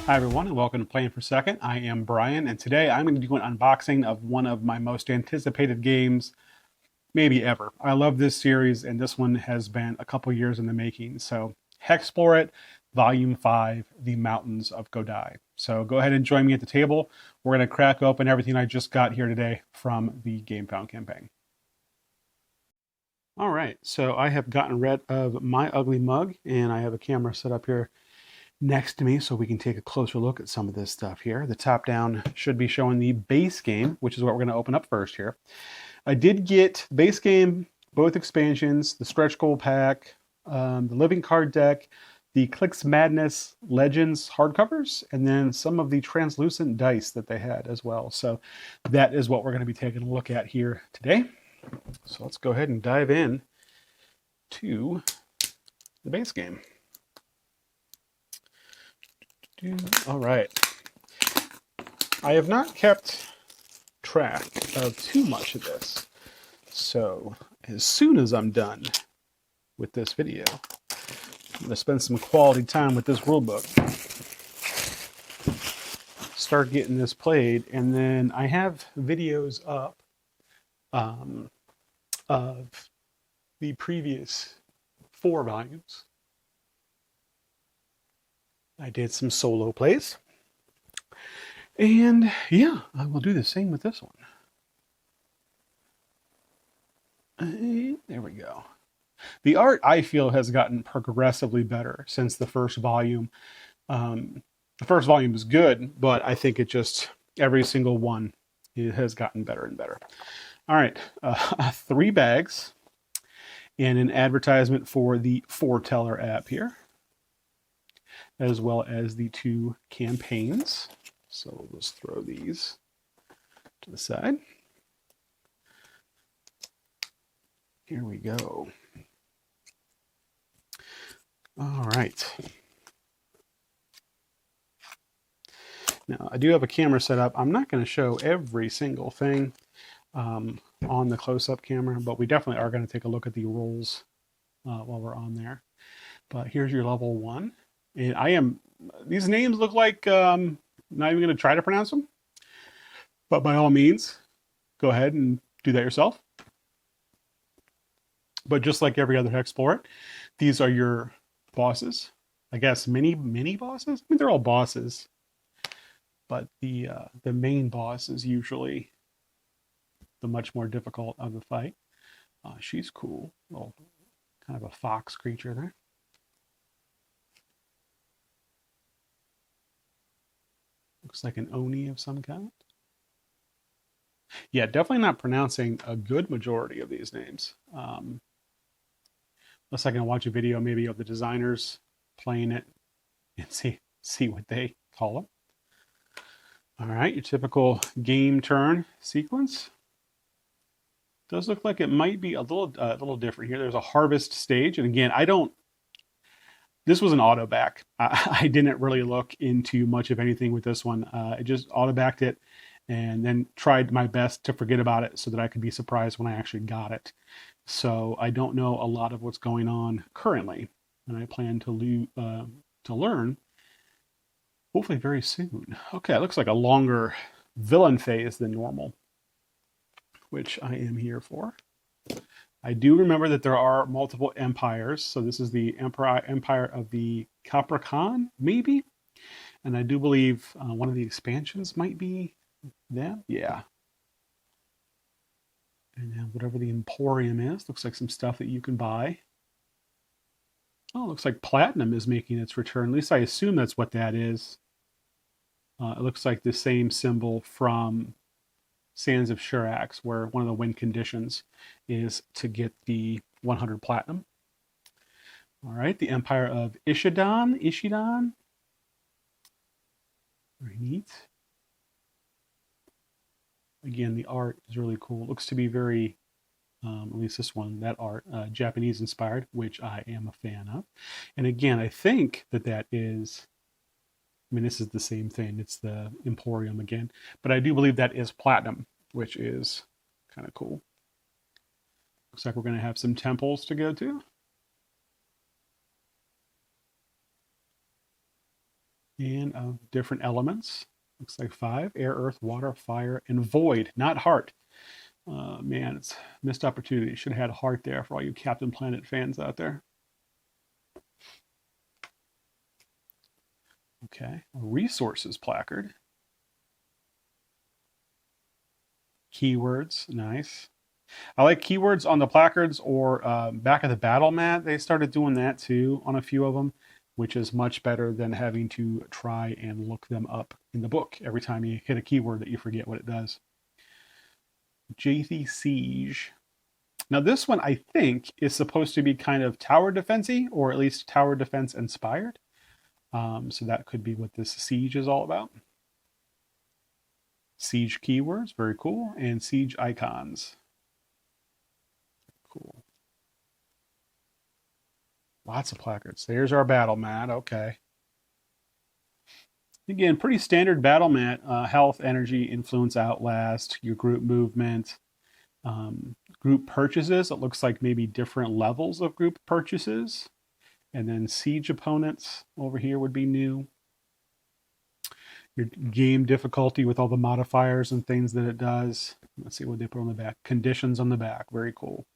Hi everyone and welcome to Playing for Second. I am Brian and today I'm going to do an unboxing of one of my most anticipated games maybe ever. I love this series and this one has been a couple years in the making. So Hexplore It, Volume 5, The Mountains of Godai. So go ahead and join me at the table. We're going to crack open everything I just got here today from the GameFound campaign. All right, so I have gotten rid of my ugly mug and I have a camera set up here next to me so we can take a closer look at some of this stuff here. The top down should be showing the base game, which is what we're going to open up first here. I did get base game, both expansions, the stretch goal pack, the living card deck, the Clicks Madness Legends hardcovers, and then some of the translucent dice that they had as well. So that is what we're going to be taking a look at here today. So let's go ahead and dive in to the base game. All right. I have not kept track of too much of this. So as soon as I'm done with this video, I'm going to spend some quality time with this rulebook, start getting this played, and then I have videos up of the previous 4 volumes. I did some solo plays. And yeah, I will do the same with this one. There we go. The art, I feel, has gotten progressively better since the first volume. The first volume was good, but I think it just, every single one has gotten better and better. All right, 3 bags and an advertisement for the Foreteller app here, as well as the 2 campaigns. So we'll just throw these to the side. Here we go. All right. Now, I do have a camera set up. I'm not going to show every single thing on the close-up camera, but we definitely are going to take a look at the rules while we're on there. But here's your level 1. And these names look like, I'm not even going to try to pronounce them, but by all means, go ahead and do that yourself. But just like every other Hexplore, these are your bosses. I guess mini bosses? I mean, they're all bosses, but the main boss is usually the much more difficult of the fight. She's cool. Well, kind of a fox creature there. Looks like an Oni of some kind. Yeah, definitely not pronouncing a good majority of these names. Unless I can watch a video maybe of the designers playing it and see what they call them. All right, your typical game turn sequence. Does look like it might be a little different here. There's a harvest stage, and again, this was an auto back. I didn't really look into much of anything with this one. I just auto backed it and then tried my best to forget about it so that I could be surprised when I actually got it. So I don't know a lot of what's going on currently, and I plan to learn hopefully very soon. Okay, it looks like a longer villain phase than normal, which I am here for. I do remember that there are multiple empires. So this is the empire of the Caprakan, maybe? And I do believe one of the expansions might be them. Yeah. And then whatever the Emporium is, looks like some stuff that you can buy. Oh, it looks like Platinum is making its return. At least I assume that's what that is. It looks like the same symbol from Sands of Shirax, where one of the win conditions is to get the 100 platinum. All right, the Empire of Ishidan. Very neat. Again, the art is really cool. It looks to be very, at least this one, that art, Japanese inspired, which I am a fan of. And again, I think that is, I mean, this is the same thing. It's the Emporium again. But I do believe that is platinum, which is kind of cool. Looks like we're going to have some temples to go to. And different elements. Looks like 5: air, earth, water, fire, and void, not heart. Man, it's missed opportunity. Should have had heart there for all you Captain Planet fans out there. Okay, a resources placard. Keywords, nice. I like keywords on the placards or back of the battle mat. They started doing that too on a few of them, which is much better than having to try and look them up in the book every time you hit a keyword that you forget what it does. Jathy Siege. Now this one I think is supposed to be kind of tower defense-y, or at least tower defense inspired. So that could be what this siege is all about. Siege keywords, very cool, and siege icons. Cool. Lots of placards. There's our battle mat. Okay. Again, pretty standard battle mat. Health, energy, influence, outlast, your group movement, group purchases. It looks like maybe different levels of group purchases. And then siege opponents over here would be new. Your game difficulty with all the modifiers and things that it does. Let's see what they put on the back. Conditions on the back. Very cool.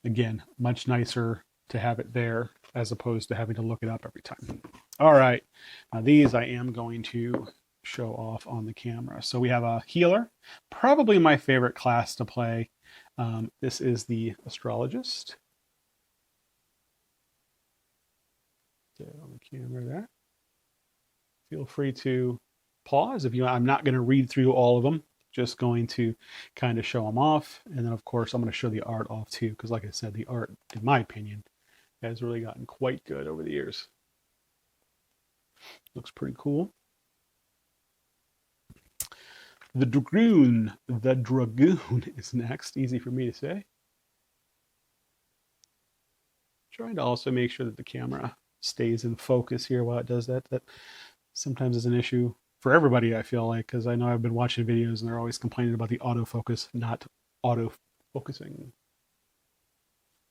Again, much nicer to have it there as opposed to having to look it up every time. All right. Now these I am going to show off on the camera. So we have a healer, probably my favorite class to play. This is the astrologist. There on the camera there. Feel free to pause if you want. I'm not going to read through all of them. Just going to kind of show them off. And then, of course, I'm going to show the art off too. Because like I said, the art, in my opinion, has really gotten quite good over the years. Looks pretty cool. The Dragoon is next. Easy for me to say. Trying to also make sure that the camera stays in focus here while it does that. That sometimes is an issue for everybody, I feel like, because I know I've been watching videos and they're always complaining about the autofocus not auto-focusing.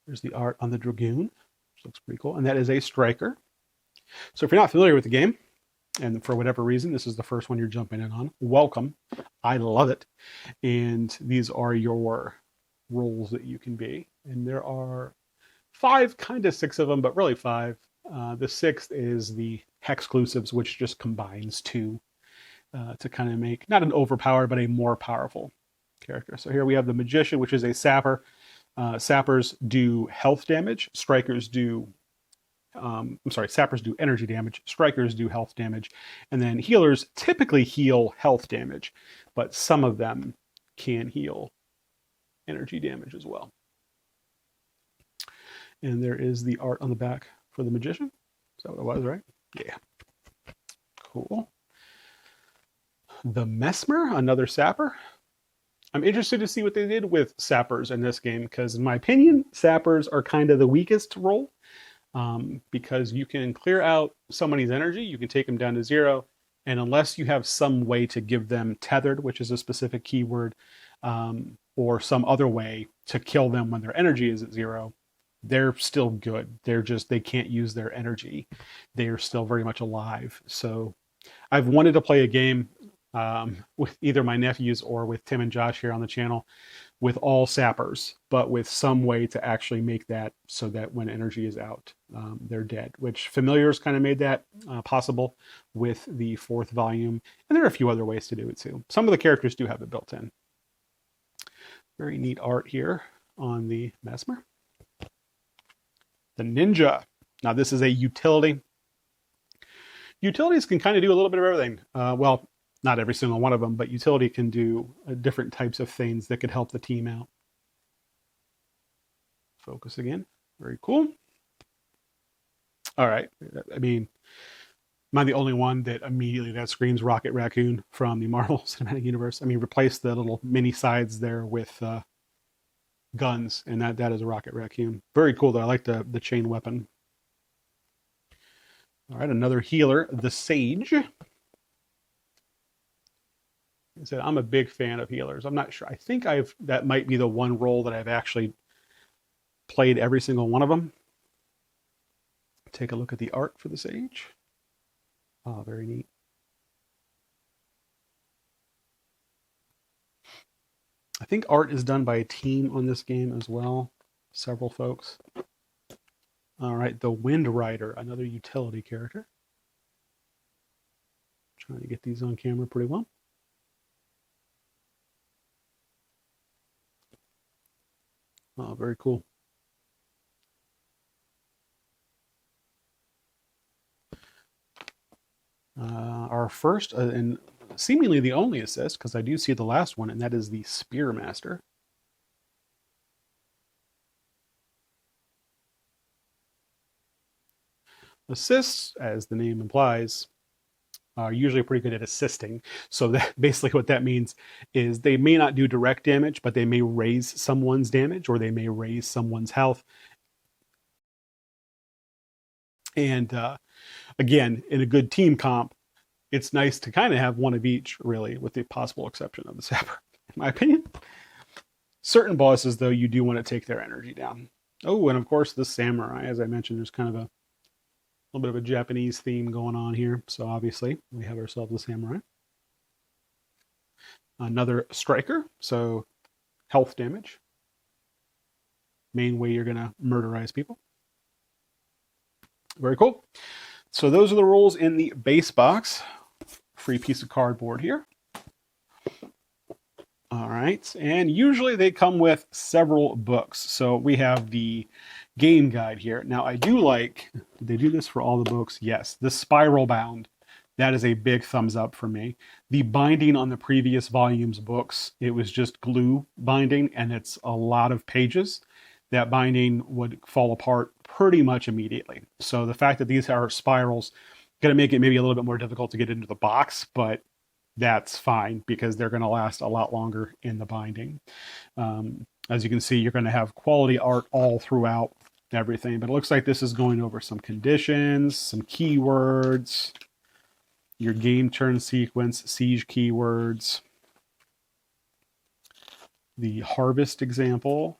There's the art on the Dragoon, which looks pretty cool. And that is a striker. So if you're not familiar with the game, and for whatever reason, this is the first one you're jumping in on, welcome. I love it. And these are your roles that you can be. And there are 5, kind of 6 of them, but really 5. The 6th is the Hexclusives, which just combines 2 to kind of make, not an overpowered, but a more powerful character. So here we have the Magician, which is a sapper. Sappers do health damage. Strikers do, sappers do energy damage. Strikers do health damage. And then healers typically heal health damage, but some of them can heal energy damage as well. And there is the art on the back for the Magician. Is that what it was, right? Yeah. Cool. The Mesmer, another sapper. I'm interested to see what they did with sappers in this game, because in my opinion, sappers are kind of the weakest role, because you can clear out somebody's energy, you can take them down to 0, and unless you have some way to give them tethered, which is a specific keyword, or some other way to kill them when their energy is at 0, they're still good. They can't use their energy. They're still very much alive. So I've wanted to play a game with either my nephews or with Tim and Josh here on the channel with all sappers, but with some way to actually make that so that when energy is out, they're dead, which Familiars kind of made that possible with the 4th volume. And there are a few other ways to do it too. Some of the characters do have it built in. Very neat art here on the Mesmer. The Ninja. Now this is a utility. Utilities can kind of do a little bit of everything. Well, not every single one of them, but utility can do different types of things that could help the team out. Focus again. Very cool. All right. I mean, am I the only one that immediately that screams Rocket Raccoon from the Marvel Cinematic Universe? I mean, replace the little mini sides there with guns, and that is a Rocket Raccoon. Very cool though. I like the chain weapon. All right, another healer, the Sage. I said I'm a big fan of healers. I'm not sure. I think that might be the one role that I've actually played every single one of them. Take a look at the art for the Sage. Oh, very neat. I think art is done by a team on this game as well. Several folks. All right, the Wind Rider, another utility character. Trying to get these on camera pretty well. Oh, very cool. Our first and seemingly the only assist, because I do see the last one, and that is the Spearmaster. Assists, as the name implies, are usually pretty good at assisting. So that basically what that means is they may not do direct damage, but they may raise someone's damage or they may raise someone's health. And again, in a good team comp, it's nice to kind of have one of each, really, with the possible exception of the Sapper, in my opinion. Certain bosses, though, you do want to take their energy down. Oh, and of course, the Samurai. As I mentioned, there's kind of a little bit of a Japanese theme going on here. So obviously, we have ourselves a Samurai. Another Striker, so health damage. Main way you're going to murderize people. Very cool. So those are the rules in the base box. Free piece of cardboard here. All right, and usually they come with several books. So we have the game guide here. Now I do like, did they do this for all the books? Yes, the spiral bound. That is a big thumbs up for me. The binding on the previous volume's books, it was just glue binding and it's a lot of pages. That binding would fall apart pretty much immediately. So the fact that these are spirals going to make it maybe a little bit more difficult to get into the box, but that's fine because they're going to last a lot longer in the binding. As you can see, you're going to have quality art all throughout everything, but it looks like this is going over some conditions, some keywords, your game turn sequence, siege keywords, the harvest example,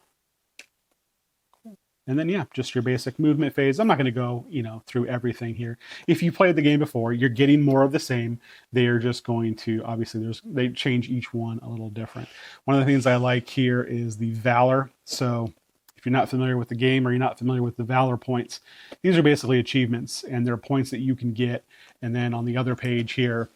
and then, yeah, just your basic movement phase. I'm not going to go, through everything here. If you played the game before, you're getting more of the same. They are just going to, obviously, they change each one a little different. One of the things I like here is the Valor. So if you're not familiar with the game or you're not familiar with the Valor points, these are basically achievements, and they're points that you can get. And then on the other page here,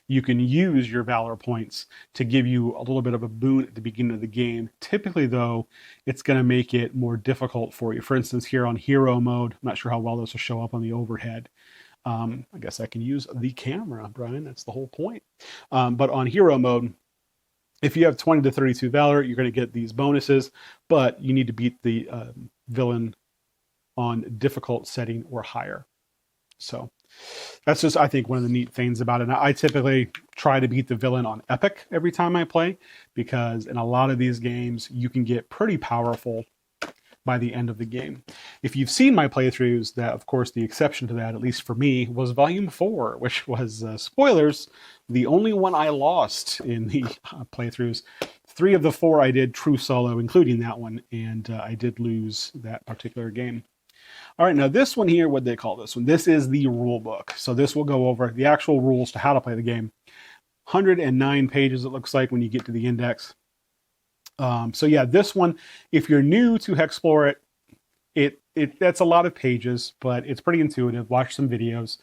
you can use your Valor points to give you a little bit of a boon at the beginning of the game. Typically, though, it's going to make it more difficult for you. For instance, here on Hero mode, I'm not sure how well this will show up on the overhead. I guess I can use the camera, Brian. That's the whole point. But on Hero mode, if you have 20 to 32 Valor, you're going to get these bonuses, but you need to beat the villain on difficult setting or higher. So that's just, I think, one of the neat things about it. Now, I typically try to beat the villain on Epic every time I play, because in a lot of these games, you can get pretty powerful by the end of the game. If you've seen my playthroughs, that, of course, the exception to that, at least for me, was Volume 4, which was, spoilers, the only one I lost in the playthroughs. 3 of the 4 I did true solo, including that one, and I did lose that particular game. All right, now this one here, what do they call this one? This is the rule book. So this will go over the actual rules to how to play the game. 109 pages, it looks like, when you get to the index. So yeah, this one, if you're new to Hexplore that's a lot of pages, but it's pretty intuitive. Watch some videos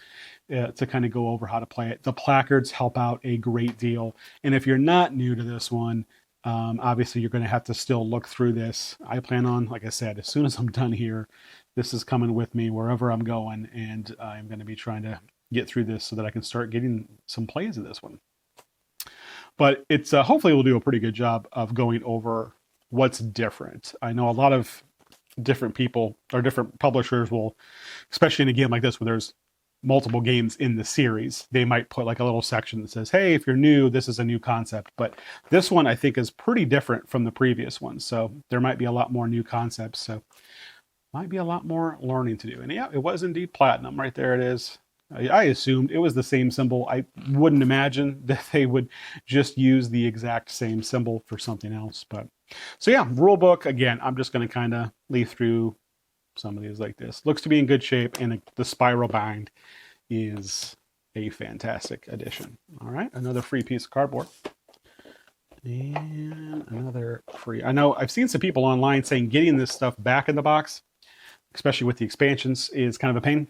to kind of go over how to play it. The placards help out a great deal. And if you're not new to this one, obviously you're going to have to still look through this. I plan on, like I said, as soon as I'm done here, this is coming with me wherever I'm going, and I'm going to be trying to get through this so that I can start getting some plays of this one. But it's hopefully we'll do a pretty good job of going over what's different. I know a lot of different people or different publishers will, especially in a game like this where there's multiple games in the series, they might put like a little section that says, hey, if you're new, this is a new concept. But this one I think is pretty different from the previous one. So there might be a lot more new concepts. So might be a lot more learning to do. And yeah, it was indeed platinum. Right there it is. I assumed it was the same symbol. I wouldn't imagine that they would just use the exact same symbol for something else. But so yeah, rule book, again, I'm just going to kind of leaf through some of these like this. Looks to be in good shape, and the spiral bind is a fantastic addition. All right, another free piece of cardboard. And another free. I know I've seen some people online saying getting this stuff back in the box, especially with the expansions, is kind of a pain,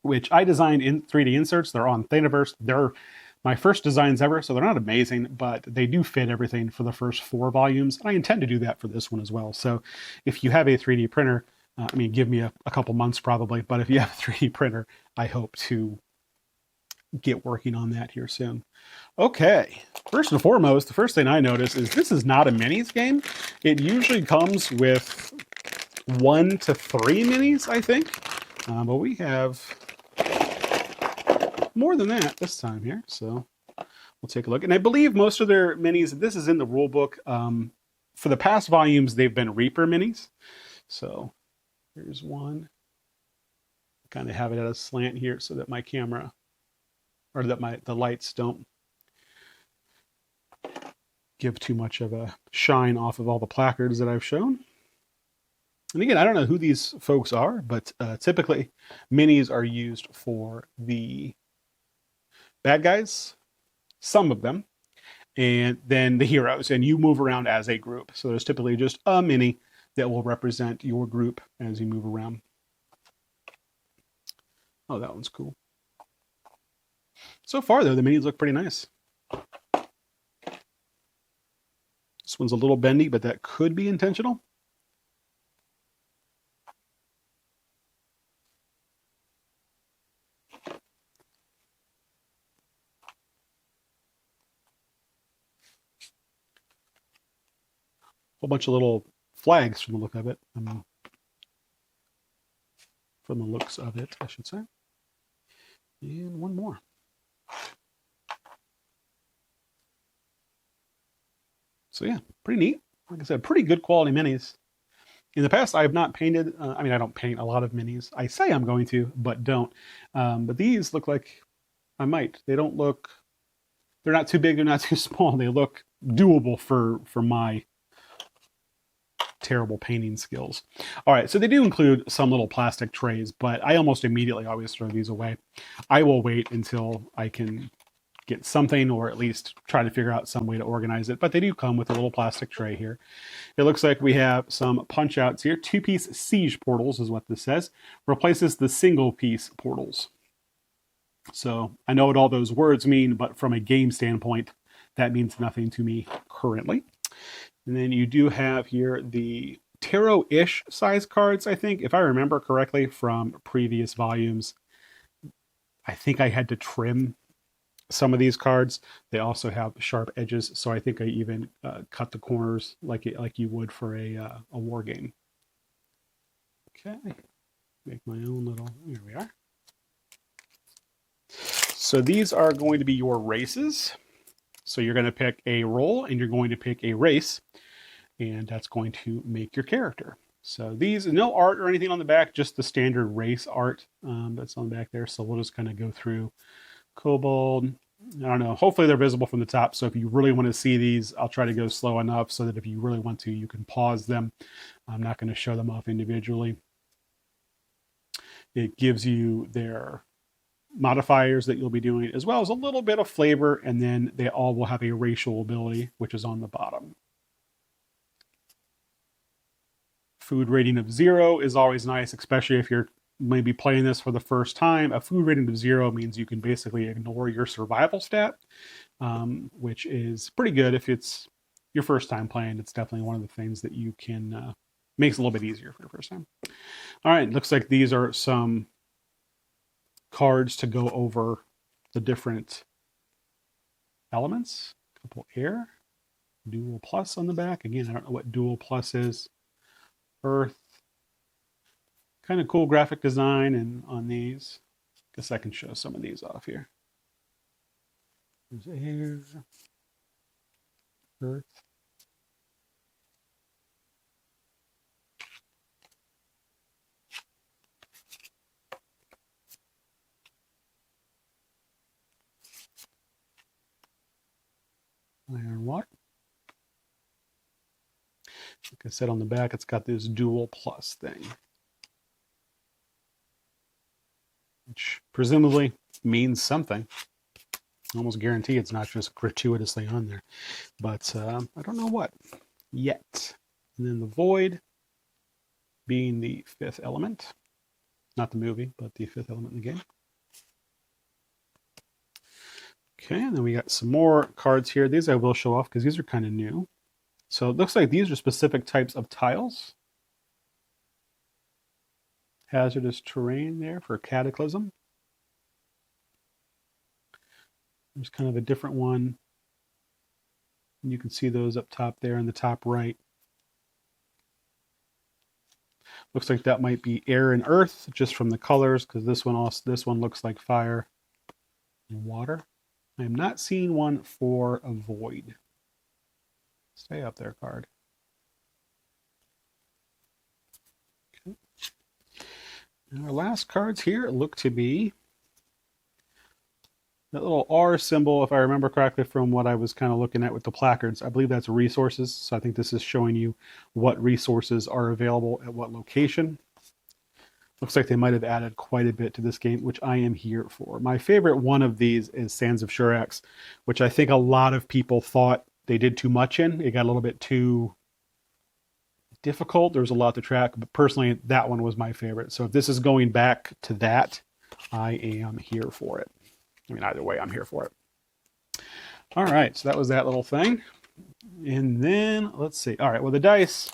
which I designed in 3D inserts. They're on Thingiverse. They're my first designs ever, so they're not amazing, but they do fit everything for the first 4 volumes. And I intend to do that for this one as well. So if you have a 3D printer, I mean, give me a couple months probably, but if you have a 3D printer, I hope to get working on that here soon. Okay, first and foremost, the first thing I notice is this is not a minis game. It usually comes with 1 to 3 minis, I think, but we have more than that this time here, so we'll take a look. And I believe most of their minis, this is in the rule book. For the past volumes, they've been Reaper minis. So here's one. Kind of have it at a slant here so that my camera, or that the lights don't give too much of a shine off of all the placards that I've shown. And again, I don't know who these folks are, but typically minis are used for the bad guys, some of them, and then the heroes, and you move around as a group. So there's typically just a mini that will represent your group as you move around. Oh, that one's cool. So far, though, the minis look pretty nice. This one's a little bendy, but that could be intentional. Whole bunch of little flags from the look of it. From the looks of it, I should say. And one more. So yeah, pretty neat. Like I said, pretty good quality minis. In the past, I have not painted, I mean, I don't paint a lot of minis. I say I'm going to, but don't. But these look like I might. They don't look, they're not too big, they're not too small. They look doable for my terrible painting skills. All right, so they do include some little plastic trays, but I almost immediately always throw these away. I will wait until I can get something, or at least try to figure out some way to organize it. But they do come with a little plastic tray here. It looks like we have some punch outs here. 2-piece siege portals is what this says. Replaces the single piece portals. So I know what all those words mean, but from a game standpoint, that means nothing to me currently. And then you do have here the tarot-ish size cards, I think. If I remember correctly from previous volumes, I think I had to trim some of these cards. They also have sharp edges, so I think I even cut the corners like you would for a war game. Okay, make my own little, here we are. So these are going to be your races. So you're going to pick a role and you're going to pick a race, and that's going to make your character. So these, no art or anything on the back, just the standard race art that's on the back there. So we'll just kind of go through Kobold. I don't know. Hopefully they're visible from the top. So if you really want to see these, I'll try to go slow enough so that if you really want to, you can pause them. I'm not going to show them off individually. It gives you their modifiers that you'll be doing, as well as a little bit of flavor, and then they all will have a racial ability, which is on the bottom. Food rating of 0 is always nice, especially if you're maybe playing this for the first time. A food rating of 0 means you can basically ignore your survival stat, which is pretty good if it's your first time playing. It's definitely one of the things that you can makes it a little bit easier for your first time. All right, looks like these are some cards to go over the different elements. A couple air, dual plus on the back. Again, I don't know what dual plus is. Earth. Kind of cool graphic design and on these. Guess I can show some of these off here. There's air, earth. Iron water. Like I said, on the back, it's got this dual plus thing, which presumably means something. I almost guarantee it's not just gratuitously on there. But I don't know what yet. And then the void being the fifth element. Not the movie, but the fifth element in the game. Okay, and then we got some more cards here. These I will show off because these are kind of new. So it looks like these are specific types of tiles. Hazardous terrain there for Cataclysm. There's kind of a different one. You can see those up top there in the top right. Looks like that might be air and earth just from the colors, because this one looks like fire and water. I am not seeing one for a void. Stay up there, card. Okay. And our last cards here look to be that little R symbol, if I remember correctly from what I was kind of looking at with the placards. I believe that's resources. So I think this is showing you what resources are available at what location. Looks like they might have added quite a bit to this game, which I am here for. My favorite one of these is Sands of Shurax, which I think a lot of people thought they did too much in. It got a little bit too difficult. There was a lot to track, but personally, that one was my favorite. So if this is going back to that, I am here for it. I mean, either way, I'm here for it. All right, so that was that little thing. And then, let's see. All right, well, the dice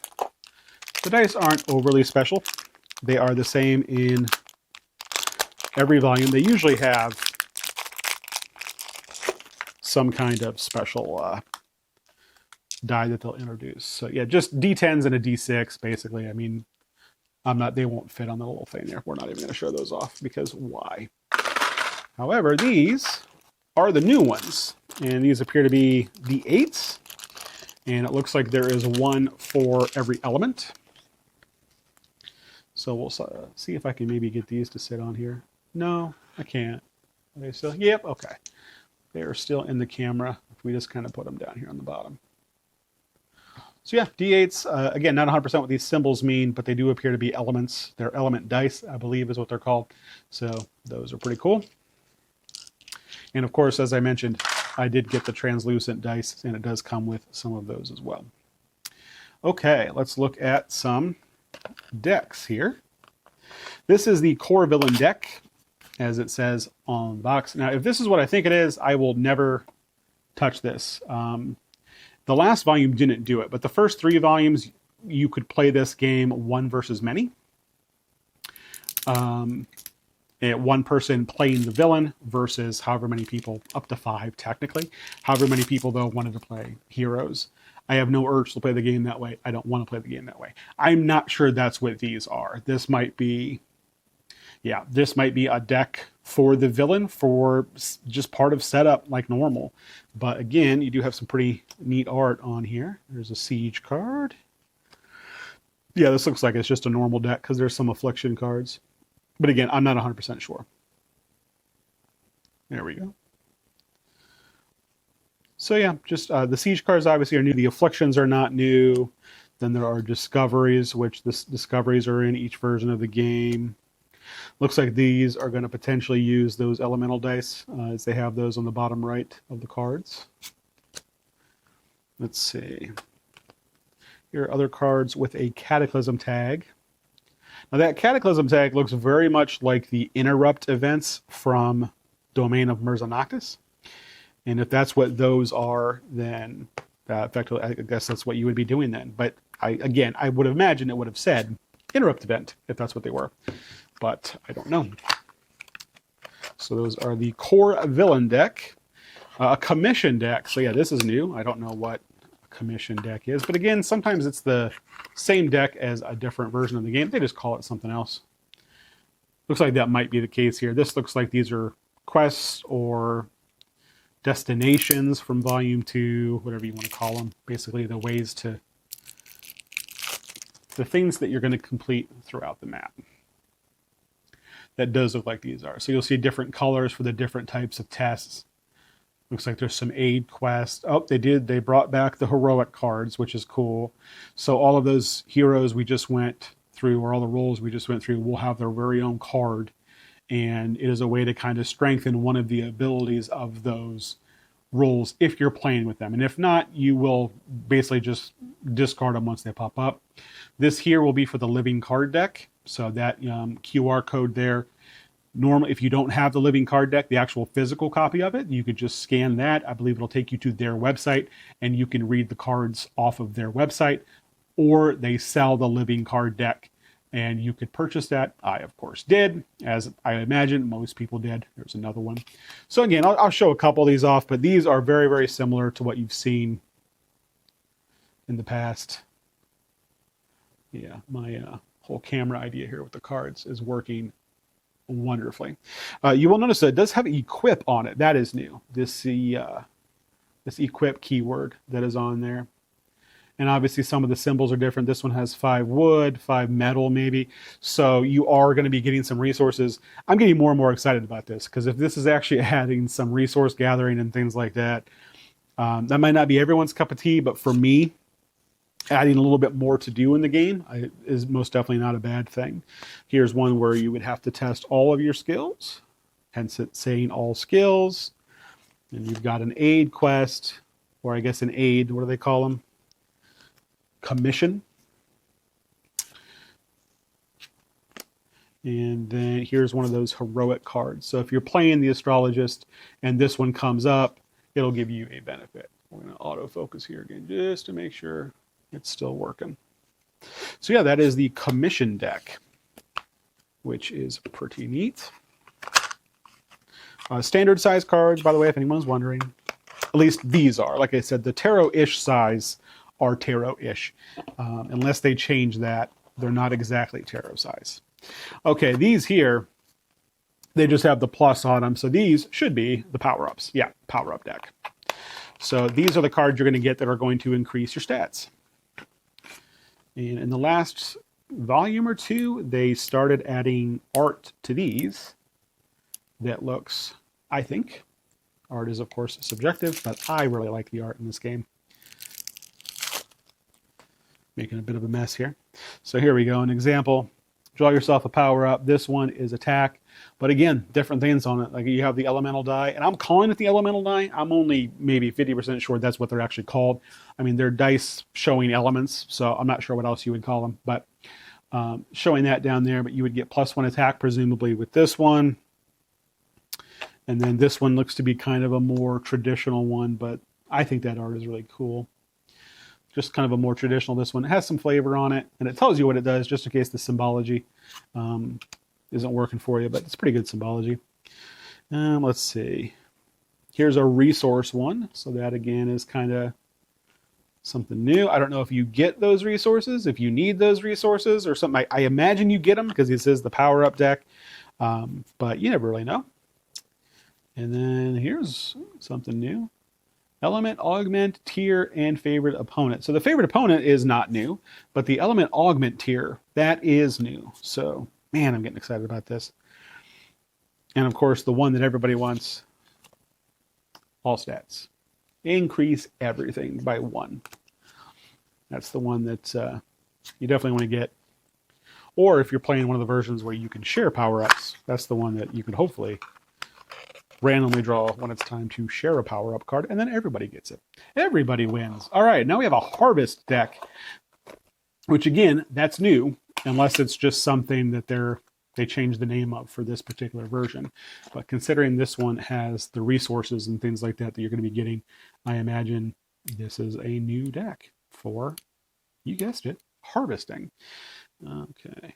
aren't overly special. They are the same in every volume. They usually have some kind of special die that they'll introduce. So yeah, just D10s and a D6, basically. I mean, they won't fit on the little thing there. We're not even going to show those off because why? However, these are the new ones, and these appear to be D8s, and it looks like there is one for every element. So we'll see if I can maybe get these to sit on here. No, I can't. Are they still? Yep, okay. They are still in the camera. If we just kind of put them down here on the bottom. So yeah, D8s, again, not 100% what these symbols mean, but they do appear to be elements. They're element dice, I believe is what they're called. So those are pretty cool. And of course, as I mentioned, I did get the translucent dice, and it does come with some of those as well. Okay, let's look at some decks here. This is the core villain deck, as it says on the box. Now, if this is what I think it is, I will never touch this. The last volume didn't do it, but the first 3 volumes, you could play this game one versus many. One person playing the villain versus however many people, up to 5 technically. However many people, though, wanted to play heroes. I have no urge to play the game that way. I don't want to play the game that way. I'm not sure that's what these are. This might be, yeah, this might be a deck for the villain for just part of setup like normal. But again, you do have some pretty neat art on here. There's a siege card. Yeah, this looks like it's just a normal deck because there's some affliction cards. But again, I'm not 100% sure. There we go. So yeah, just the siege cards obviously are new. The afflictions are not new. Then there are discoveries, which the discoveries are in each version of the game. Looks like these are going to potentially use those elemental dice, as they have those on the bottom right of the cards. Let's see. Here are other cards with a Cataclysm tag. Now that Cataclysm tag looks very much like the interrupt events from Domain of Mirza Noctis. And if that's what those are, then effectively, I guess that's what you would be doing then. But I would imagine it would have said interrupt event if that's what they were. But I don't know. So those are the core villain deck. A commission deck. So yeah, this is new. I don't know what a commission deck is. But again, sometimes it's the same deck as a different version of the game. They just call it something else. Looks like that might be the case here. This looks like these are quests or destinations from volume 2, whatever you want to call them. Basically the ways to, the things that you're going to complete throughout the map. That does look like these are. So you'll see different colors for the different types of tests. Looks like there's some aid quests. Oh, they brought back the heroic cards, which is cool. So all of those heroes we just went through, or all the roles we just went through, will have their very own card and it is a way to kind of strengthen one of the abilities of those rolls if you're playing with them. And if not, you will basically just discard them once they pop up. This here will be for the living card deck. So that QR code there, normally if you don't have the living card deck, the actual physical copy of it, you could just scan that. I believe it'll take you to their website and you can read the cards off of their website, or they sell the living card deck and you could purchase that. I, of course, did, as I imagine most people did. There's another one. So again, I'll show a couple of these off, but these are very, very similar to what you've seen in the past. Yeah, my whole camera idea here with the cards is working wonderfully. You will notice that it does have equip on it. That is new. This equip keyword that is on there. And obviously some of the symbols are different. This one has 5 wood, 5 metal maybe. So you are going to be getting some resources. I'm getting more and more excited about this, because if this is actually adding some resource gathering and things like that, that might not be everyone's cup of tea, but for me, adding a little bit more to do in the game is most definitely not a bad thing. Here's one where you would have to test all of your skills, hence it's saying all skills. And you've got an aid quest, or I guess an aid, what do they call them? Commission. And then here's one of those heroic cards. So if you're playing the astrologist and this one comes up, it'll give you a benefit. We're going to autofocus here again just to make sure it's still working. So yeah, that is the commission deck, which is pretty neat. Standard size cards, by the way, if anyone's wondering. At least these are. Like I said, the tarot-ish size are tarot-ish. Unless they change that, they're not exactly tarot size. Okay, these here, they just have the plus on them. So these should be the power-ups. Yeah, power-up deck. So these are the cards you're going to get that are going to increase your stats. And in the last volume or two, they started adding art to these that looks, I think, art is of course subjective, but I really like the art in this game. Making a bit of a mess here. So here we go, an example. Draw yourself a power up. This one is attack. But again, different things on it. Like you have the elemental die, and I'm calling it the elemental die. I'm only maybe 50% sure that's what they're actually called. I mean, they're dice showing elements, so I'm not sure what else you would call them. But showing that down there, but you would get +1 attack, presumably with this one. And then this one looks to be kind of a more traditional one, but I think that art is really cool. Just kind of a more traditional, this one. It has some flavor on it, and it tells you what it does, just in case the symbology isn't working for you, but it's pretty good symbology. Let's see. Here's a resource one. So that, again, is kind of something new. I don't know if you get those resources, if you need those resources or something. I imagine you get them because it says the power-up deck, but you never really know. And then here's something new. Element, augment, tier, and favorite opponent. So the favorite opponent is not new, but the element augment tier, that is new. So, man, I'm getting excited about this. And of course, the one that everybody wants, all stats. Increase everything by 1. That's the one that you definitely want to get. Or if you're playing one of the versions where you can share power-ups, that's the one that you can hopefully randomly draw when it's time to share a power-up card, and then everybody gets it. Everybody wins. All right, now we have a harvest deck, which again, that's new, unless it's just something that they changed the name of for this particular version. But considering this one has the resources and things like that that you're going to be getting, I imagine this is a new deck for, you guessed it, harvesting. Okay.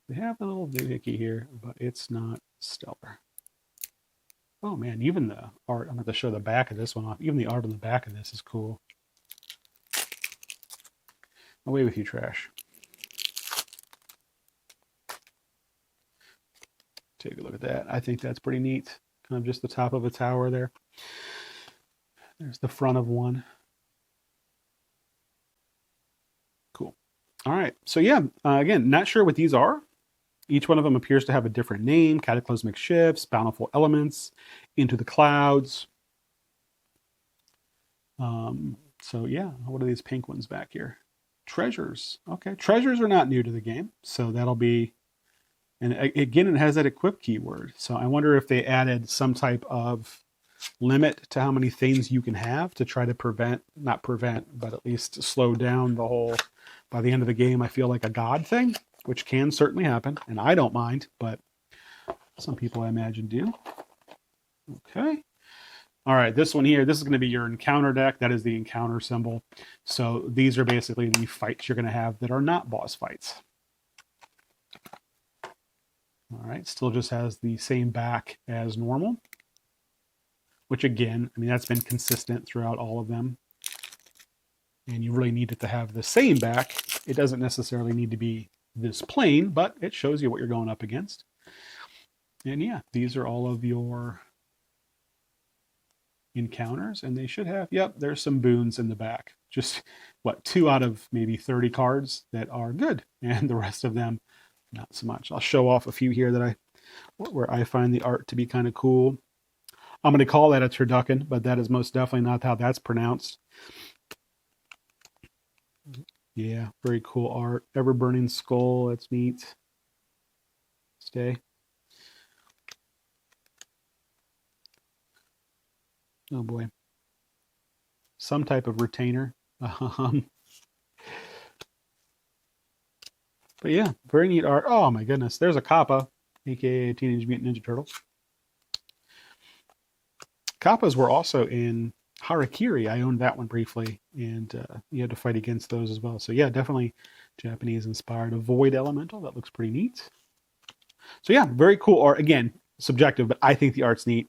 They have a little doohickey here, but it's not stellar. Oh man, even the art, I'm going to show the back of this one off. Even the art on the back of this is cool. Away with you, trash. Take a look at that. I think that's pretty neat. Kind of just the top of a tower there. There's the front of one. Cool. All right. So yeah, again, not sure what these are. Each one of them appears to have a different name: cataclysmic shifts, bountiful elements, into the clouds. So yeah, what are these pink ones back here? Treasures. Okay, treasures are not new to the game, so that'll be And again, it has that equip keyword. So I wonder if they added some type of limit to how many things you can have to try to not prevent, but at least slow down the whole, by the end of the game, I feel like a god thing, which can certainly happen. And I don't mind, but some people I imagine do. Okay. All right, this one here, this is going to be your encounter deck. That is the encounter symbol. So these are basically the fights you're going to have that are not boss fights. All right, still just has the same back as normal, which again, I mean, that's been consistent throughout all of them. And you really need it to have the same back. It doesn't necessarily need to be this plain, but it shows you what you're going up against. And yeah, these are all of your encounters, and they should have, yep, there's some boons in the back. Just, what, 2 out of maybe 30 cards that are good, and the rest of them, not so much. I'll show off a few here that where I find the art to be kind of cool. I'm going to call that a turducken, but that is most definitely not how that's pronounced. Yeah, very cool art. Ever-burning skull, that's neat. Stay. Oh boy. Some type of retainer. But yeah, very neat art. Oh my goodness. There's a Kappa, aka Teenage Mutant Ninja Turtle. Kappas were also in Harakiri. I owned that one briefly, and you had to fight against those as well. So yeah, definitely Japanese inspired. A void elemental. That looks pretty neat. So yeah, very cool art. Again, subjective, but I think the art's neat.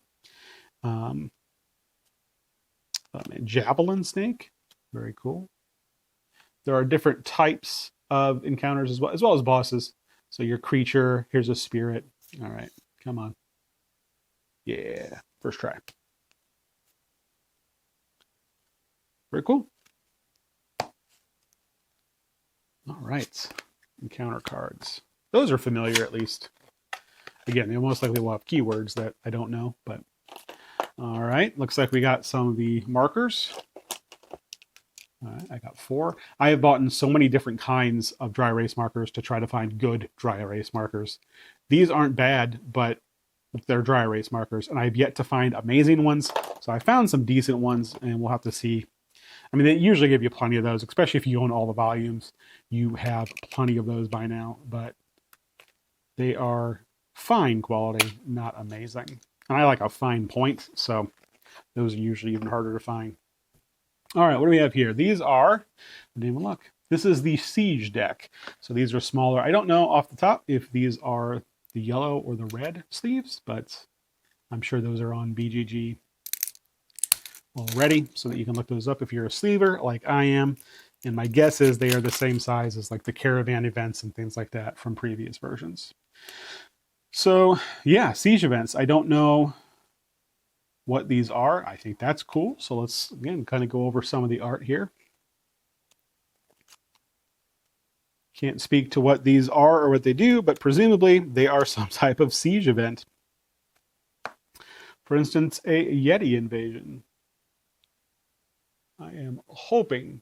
Javelin snake, very cool. There are different types of encounters as well as bosses. So your creature, here's a spirit. All right, come on. Yeah, first try. Very cool. All right, encounter cards. Those are familiar, at least. Again, they most likely will have keywords that I don't know, but all right, looks like we got some of the markers. All right, I got 4. I have bought in so many different kinds of dry erase markers to try to find good dry erase markers. These aren't bad, but they're dry erase markers, and I've yet to find amazing ones. So I found some decent ones, and we'll have to see. I mean, they usually give you plenty of those, especially if you own all the volumes. You have plenty of those by now, but they are fine quality, not amazing. And I like a fine point, so those are usually even harder to find. All right, what do we have here? These are, I didn't even look. This is the Siege deck. So these are smaller. I don't know off the top if these are the yellow or the red sleeves, but I'm sure those are on BGG already, so that you can look those up if you're a sleever like I am. And my guess is they are the same size as like the Caravan events and things like that from previous versions. So yeah, Siege events. I don't know what these are. I think that's cool. So let's, again, kind of go over some of the art here. Can't speak to what these are or what they do, but presumably they are some type of siege event. For instance, a Yeti invasion. I am hoping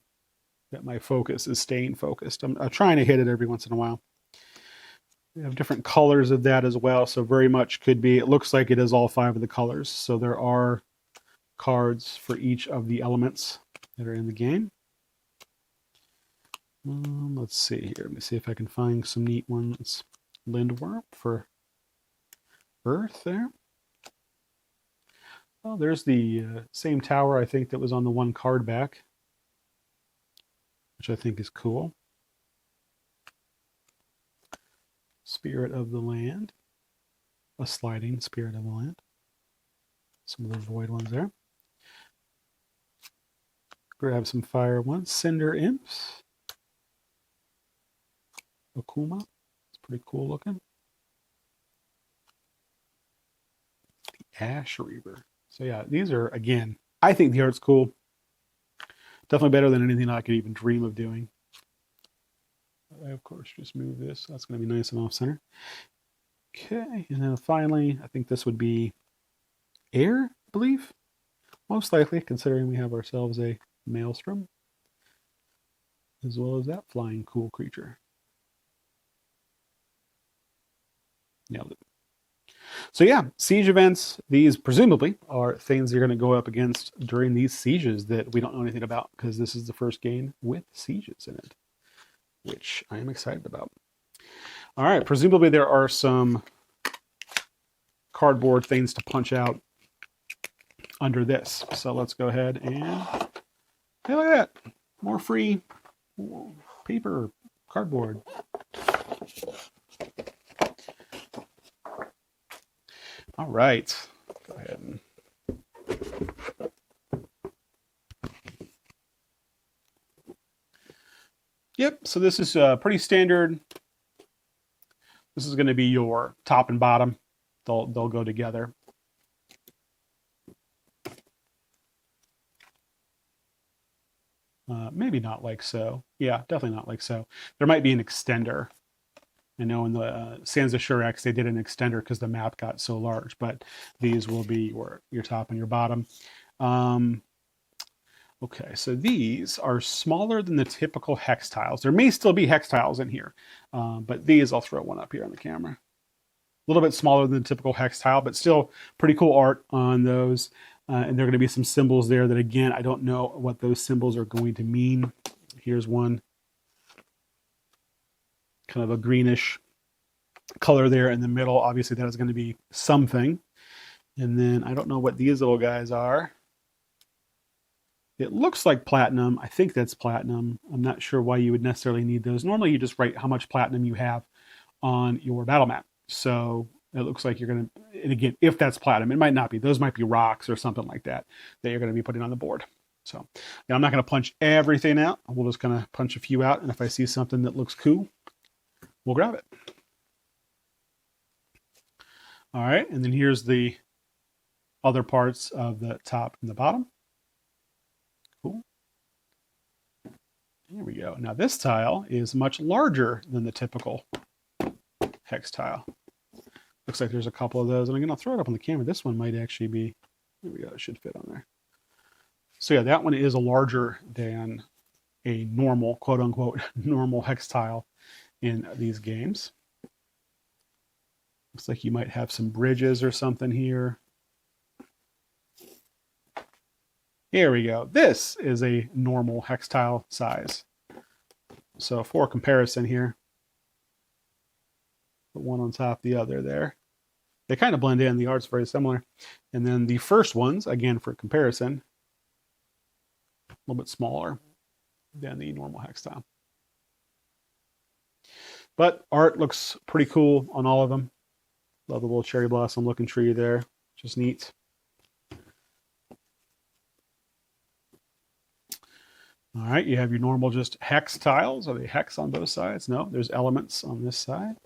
that my focus is staying focused. I'm trying to hit it every once in a while. We have different colors of that as well, so very much could be, it looks like it is all 5 of the colors. So there are cards for each of the elements that are in the game. Let's see here. Let me see if I can find some neat ones. Lindworm for Earth there. Oh, there's the same tower, I think, that was on the one card back, which I think is cool. Spirit of the Land. A sliding Spirit of the Land. Some of the void ones there. Grab some fire ones. Cinder Imps. Okuma. It's pretty cool looking. The Ash Reaver. So yeah, these are, again, I think the art's cool. Definitely better than anything I could even dream of doing. I, of course, just move this. That's going to be nice and off center. Okay, and then finally, I think this would be air, I believe. Most likely, considering we have ourselves a Maelstrom, as well as that flying cool creature. Nailed it. So yeah, siege events, these presumably are things you're going to go up against during these sieges that we don't know anything about, because this is the first game with sieges in it, which I am excited about. All right, presumably there are some cardboard things to punch out under this. So let's go ahead and, hey, look at that. More free paper, cardboard. All right, go ahead and yep, so this is pretty standard. This is going to be your top and bottom. They'll go together. Maybe not like so. Yeah, definitely not like so. There might be an extender. I know in the Sands of Shurex, they did an extender because the map got so large, but these will be your top and your bottom. Okay, so these are smaller than the typical hex tiles. There may still be hex tiles in here, but these, I'll throw one up here on the camera. A little bit smaller than the typical hex tile, but still pretty cool art on those. And there are going to be some symbols there that, again, I don't know what those symbols are going to mean. Here's one. Kind of a greenish color there in the middle. Obviously, that is going to be something. And then I don't know what these little guys are. It looks like platinum. I think that's platinum. I'm not sure why you would necessarily need those. Normally, you just write how much platinum you have on your battle map. So it looks like you're going to, and again, if that's platinum, it might not be. Those might be rocks or something like that you're going to be putting on the board. So yeah, I'm not going to punch everything out. We'll just kind of punch a few out. And if I see something that looks cool, we'll grab it. All right. And then here's the other parts of the top and the bottom. Cool. Here we go. Now this tile is much larger than the typical hex tile. Looks like there's a couple of those, and I'm going to throw it up on the camera. This one might actually be, there we go, it should fit on there. So yeah, that one is larger than a normal, quote unquote, normal hex tile in these games. Looks like you might have some bridges or something here. Here we go. This is a normal hex tile size. So for comparison here, the one on top, the other there. They kind of blend in. The art's very similar. And then the first ones, again, for comparison, a little bit smaller than the normal hex tile. But art looks pretty cool on all of them. Love the little cherry blossom looking tree there. Just neat. All right, you have your normal just hex tiles. Are they hex on both sides? No, there's elements on this side.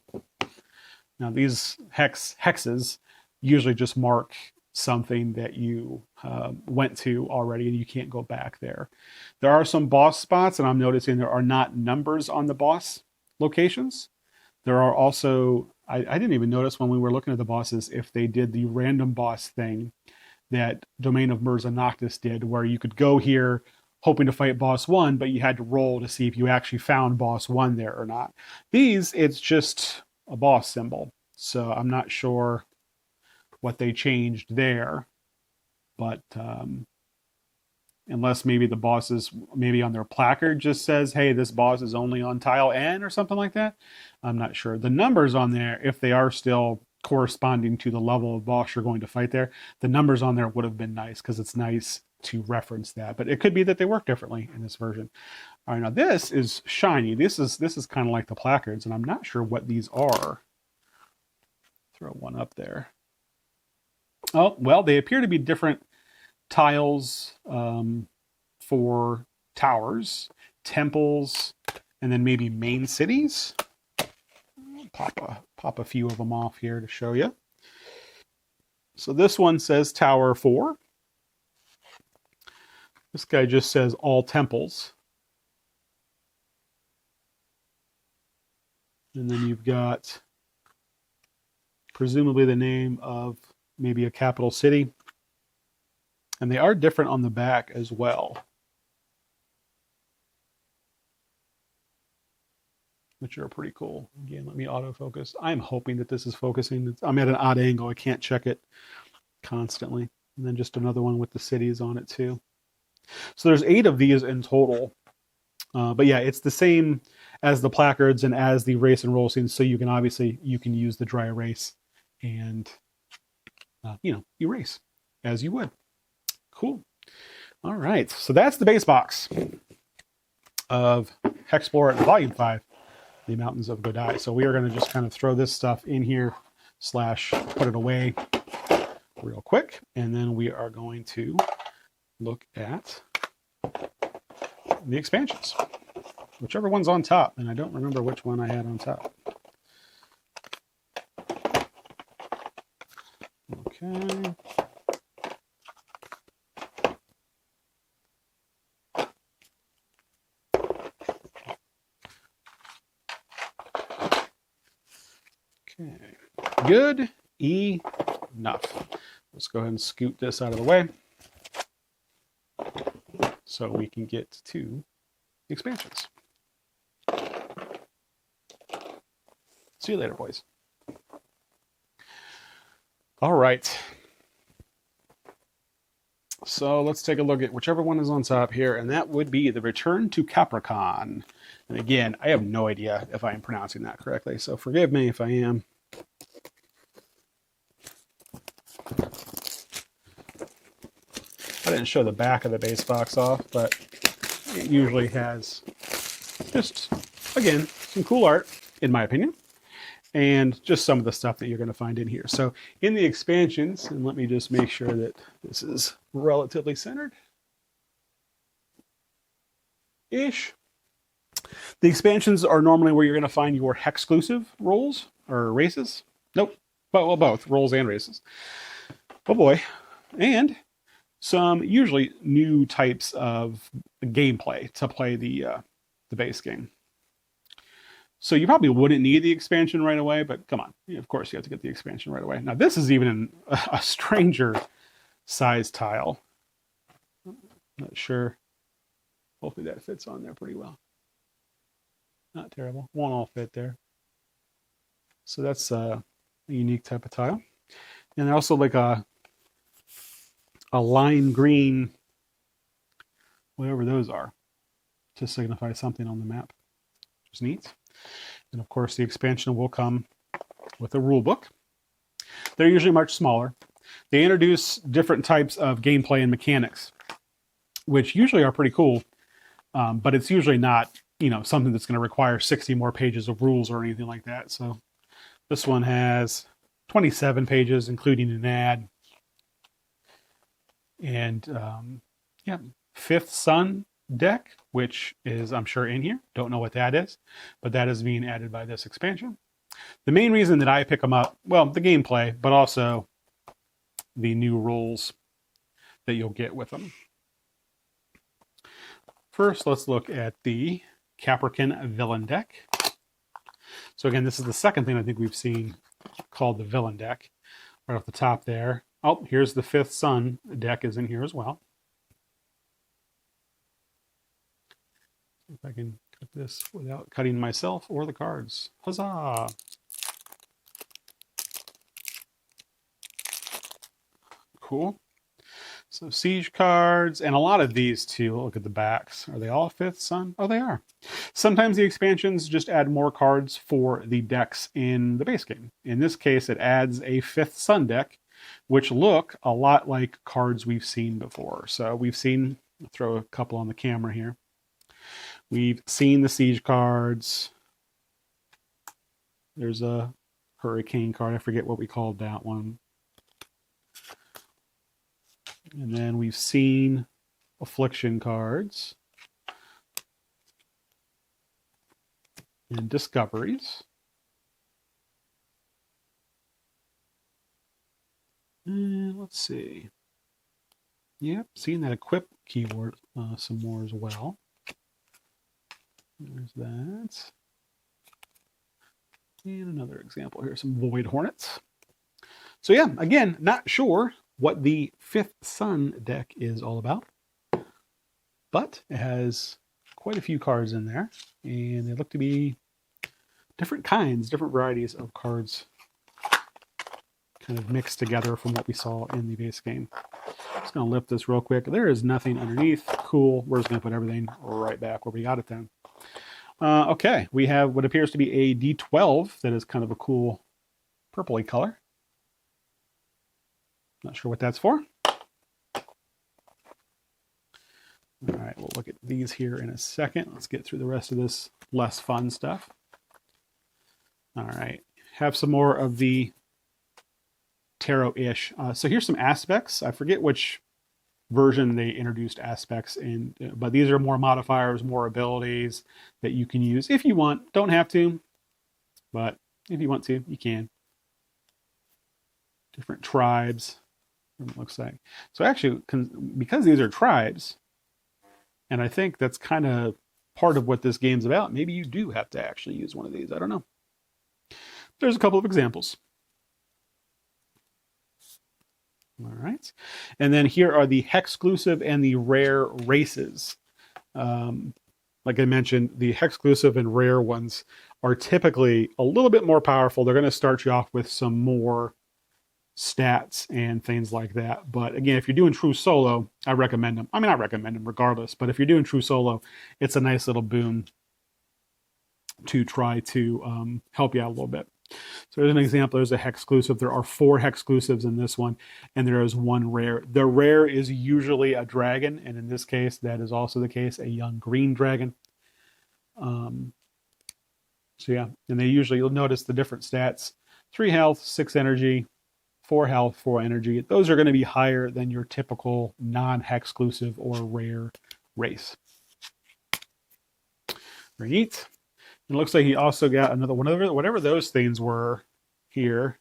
Now these hexes usually just mark something that you went to already and you can't go back there. There are some boss spots, and I'm noticing there are not numbers on the boss locations. There are also, I didn't even notice when we were looking at the bosses if they did the random boss thing that Domain of Mirza Noctis did, where you could go here hoping to fight boss 1, but you had to roll to see if you actually found boss 1 there or not. These, it's just a boss symbol. So I'm not sure what they changed there, but unless maybe the bosses, maybe on their placard just says, hey, this boss is only on tile N or something like that. I'm not sure. The numbers on there, if they are still corresponding to the level of boss you're going to fight there, the numbers on there would have been nice, because it's nice to reference that. But it could be that they work differently in this version. All right, now this is shiny. This is kind of like the placards, and I'm not sure what these are. Throw one up there. Oh, well, they appear to be different tiles for towers, temples, and then maybe main cities. Pop a few of them off here to show you. So this one says Tower 4. This guy just says all temples. And then you've got presumably the name of maybe a capital city. And they are different on the back as well. which are pretty cool. Again, let me autofocus. I'm hoping that this is focusing. I'm at an odd angle. I can't check it constantly. And then just another one with the cities on it too. So there's 8 of these in total. But yeah, it's the same as the placards and as the race and roll scenes. So you can obviously, you can use the dry erase and, erase as you would. Cool. All right. So that's the base box of Hexplore Volume 5, The Mountains of Godai. So we are going to just kind of throw this stuff in here / put it away real quick. And then we are going to look at the expansions, whichever one's on top. And I don't remember which one I had on top. Okay. Okay, good enough. Let's go ahead and scoot this out of the way so we can get to the expansions. See you later, boys. All right. So let's take a look at whichever one is on top here, and that would be the Return to Caprakan. And again, I have no idea if I am pronouncing that correctly, so forgive me if I am. I didn't show the back of the base box off, but it usually has just, again, some cool art, in my opinion, and just some of the stuff that you're going to find in here. So in the expansions, and let me just make sure that this is relatively centered. Ish. The expansions are normally where you're going to find your Hexclusive rolls or races. Nope. Well, both rolls and races. Oh boy. And some usually new types of gameplay to play the base game. So you probably wouldn't need the expansion right away, but come on. Of course, you have to get the expansion right away. Now, this is even a stranger size tile. Not sure. Hopefully that fits on there pretty well. Not terrible. Won't all fit there. So that's a unique type of tile. And also like a lime green, whatever those are, to signify something on the map. Which is neat. And of course, the expansion will come with a rule book. They're usually much smaller. They introduce different types of gameplay and mechanics, which usually are pretty cool, but it's usually not, something that's going to require 60 more pages of rules or anything like that. So this one has 27 pages, including an ad. And Fifth Sun deck, which is, I'm sure, in here. Don't know what that is, but that is being added by this expansion. The main reason that I pick them up, well, the gameplay, but also the new rules that you'll get with them. First, let's look at the Caprakan villain deck. So again, this is the second thing I think we've seen called the villain deck. Right off the top there. Oh, here's the Fifth Sun deck is in here as well. If I can cut this without cutting myself or the cards. Huzzah! Cool. So siege cards, and a lot of these too. Look at the backs. Are they all Fifth Sun? Oh, they are. Sometimes the expansions just add more cards for the decks in the base game. In this case, it adds a Fifth Sun deck, which look a lot like cards we've seen before. So we've seen, I'll throw a couple on the camera here. We've seen the siege cards. There's a hurricane card. I forget what we called that one. And then we've seen affliction cards and discoveries. And let's see. Yep, seeing that equip keyword some more as well. There's that. And another example here, some Void Hornets. So yeah, again, not sure what the Fifth Sun deck is all about, but it has quite a few cards in there, and they look to be different kinds, different varieties of cards kind of mixed together from what we saw in the base game. Just going to lift this real quick. There is nothing underneath. Cool. We're just going to put everything right back where we got it then. Okay, we have what appears to be a D12 that is kind of a cool purpley color. Not sure what that's for. All right, we'll look at these here in a second. Let's get through the rest of this less fun stuff. All right, have some more of the tarot-ish. So here's some aspects. I forget which version they introduced aspects in, but these are more modifiers, more abilities that you can use if you want. Don't have to, but if you want to, you can. Different tribes, what it looks like. So actually, because these are tribes, and I think that's kind of part of what this game's about, maybe you do have to actually use one of these. I don't know. There's a couple of examples. All right. And then here are the Hexclusive and the rare races. Like I mentioned, the Hexclusive and rare ones are typically a little bit more powerful. They're going to start you off with some more stats and things like that. But again, if you're doing true solo, I recommend them. I mean, I recommend them regardless, but if you're doing true solo, it's a nice little boon to try to help you out a little bit. So there's an example. There's a Hexclusive. There are 4 Hexclusives in this one, and there is 1 rare. The rare is usually a dragon, and in this case, that is also the case, a young green dragon. So yeah, and they usually, you'll notice the different stats: 3 health, 6 energy, 4 health, 4 energy. Those are going to be higher than your typical non-Hexclusive or rare race. Very neat. It looks like he also got another one of whatever those things were here.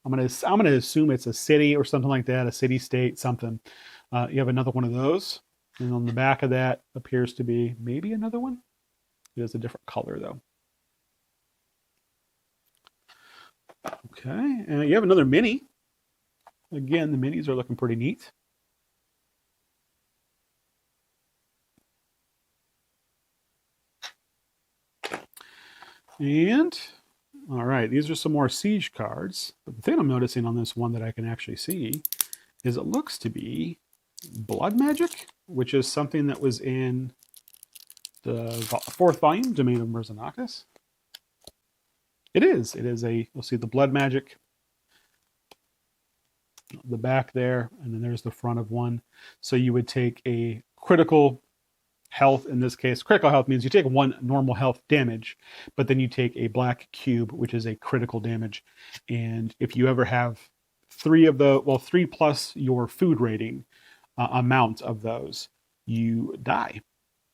I'm gonna assume it's a city or something like that, a city state, something. You have another one of those, and on the back of that appears to be maybe another one. It is a different color though. Okay, and you have another mini. Again, the minis are looking pretty neat. And, all right, these are some more siege cards. But the thing I'm noticing on this one that I can actually see is it looks to be blood magic, which is something that was in the 4th volume, Domain of Merzanakis. It is a, you'll see the blood magic, the back there, and then there's the front of one. So you would take a critical health. In this case, critical health means you take 1 normal health damage, but then you take a black cube, which is a critical damage. And if you ever have 3 of the, well, 3 plus your food rating amount of those, you die.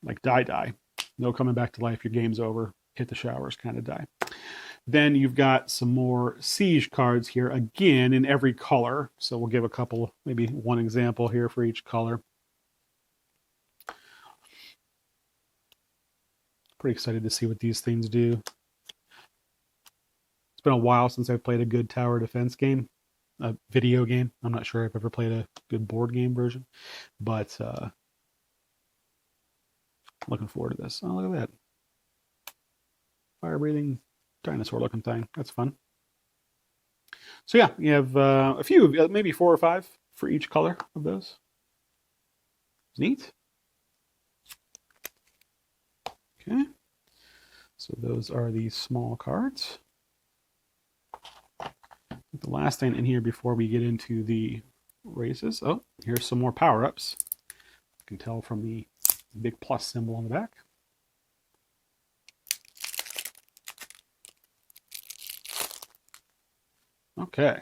Like die. No coming back to life. Your game's over. Hit the showers, kind of die. Then you've got some more siege cards here, again, in every color. So we'll give a couple, maybe 1 example here for each color. Pretty excited to see what these things do. It's been a while since I've played a good tower defense game, a video game. I'm not sure I've ever played a good board game version, but looking forward to this. Oh, look at that. Fire-breathing dinosaur-looking thing. That's fun. So yeah, you have a few, maybe 4 or 5 for each color of those. It's neat. Okay, so those are the small cards. The last thing in here before we get into the races. Oh, here's some more power-ups. You can tell from the big plus symbol on the back. Okay,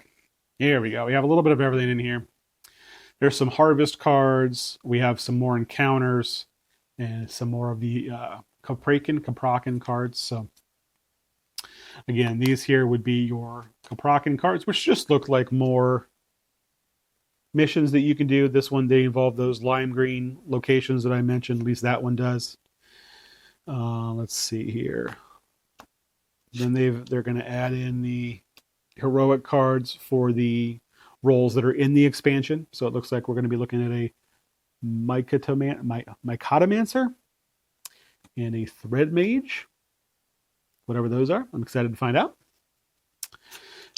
here we go. We have a little bit of everything in here. There's some harvest cards. We have some more encounters and some more of the Caprakan cards. So again, these here would be your Caprakan cards, which just look like more missions that you can do. This one, they involve those lime green locations that I mentioned. At least that one does. Let's see here. Then they're going to add in the heroic cards for the roles that are in the expansion. So it looks like we're going to be looking at a Mycotomancer and a Thread Mage. whatever those are. I'm excited to find out.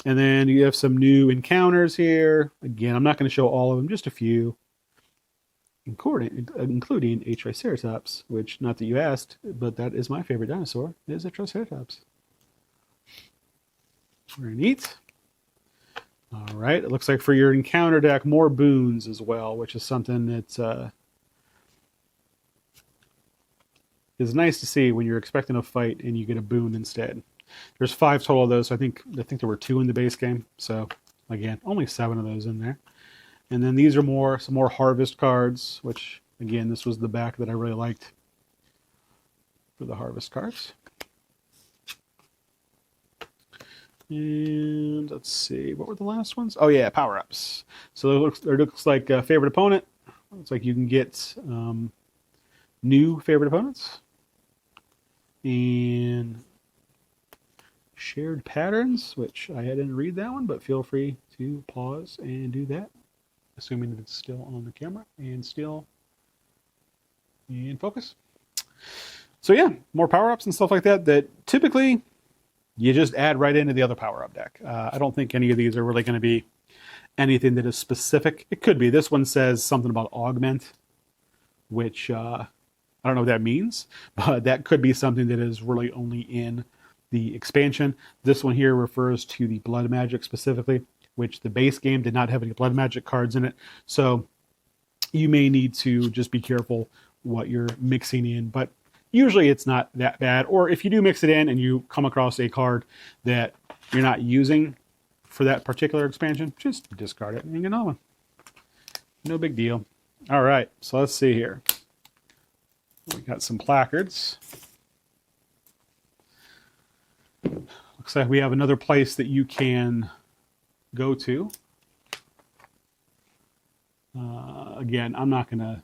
And then you have some new encounters here. Again, I'm not going to show all of them, just a few, including a Triceratops, which, not that you asked, but that is my favorite dinosaur, is a Triceratops. Very neat. All right, it looks like for your encounter deck, more boons as well, which is something that is nice to see when you're expecting a fight and you get a boon instead. There's 5 total of those, so I think there were 2 in the base game. So again, only 7 of those in there. And then these are some more harvest cards, which again, this was the back that I really liked for the harvest cards. And let's see, what were the last ones? Oh yeah, power-ups. So it looks like a favorite opponent. Looks like you can get new favorite opponents. And shared patterns, which I didn't read that one, but feel free to pause and do that, assuming that it's still on the camera and still in focus. So yeah, more power-ups and stuff like that typically you just add right into the other power-up deck. I don't think any of these are really going to be anything that is specific. It could be. This one says something about augment, which I don't know what that means, but that could be something that is really only in the expansion. This one here refers to the blood magic specifically, which the base game did not have any blood magic cards in it. So you may need to just be careful what you're mixing in, but usually it's not that bad. Or if you do mix it in and you come across a card that you're not using for that particular expansion, just discard it and you get another one. No big deal. All right, so let's see here. We got some placards. Looks like we have another place that you can go to. Again, I'm not going to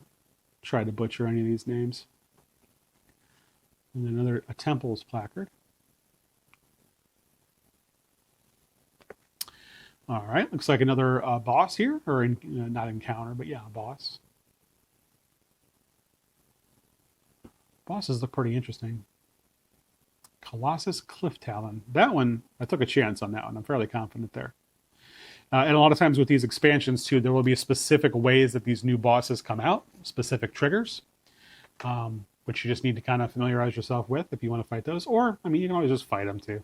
try to butcher any of these names. And a temple's placard. All right, looks like another boss here, or not encounter, but yeah, a boss. Bosses look pretty interesting. Colossus Cliff Talon. That one, I took a chance on that one. I'm fairly confident there. And a lot of times with these expansions too, there will be specific ways that these new bosses come out, specific triggers, which you just need to kind of familiarize yourself with if you want to fight those. Or, I mean, you can always just fight them too.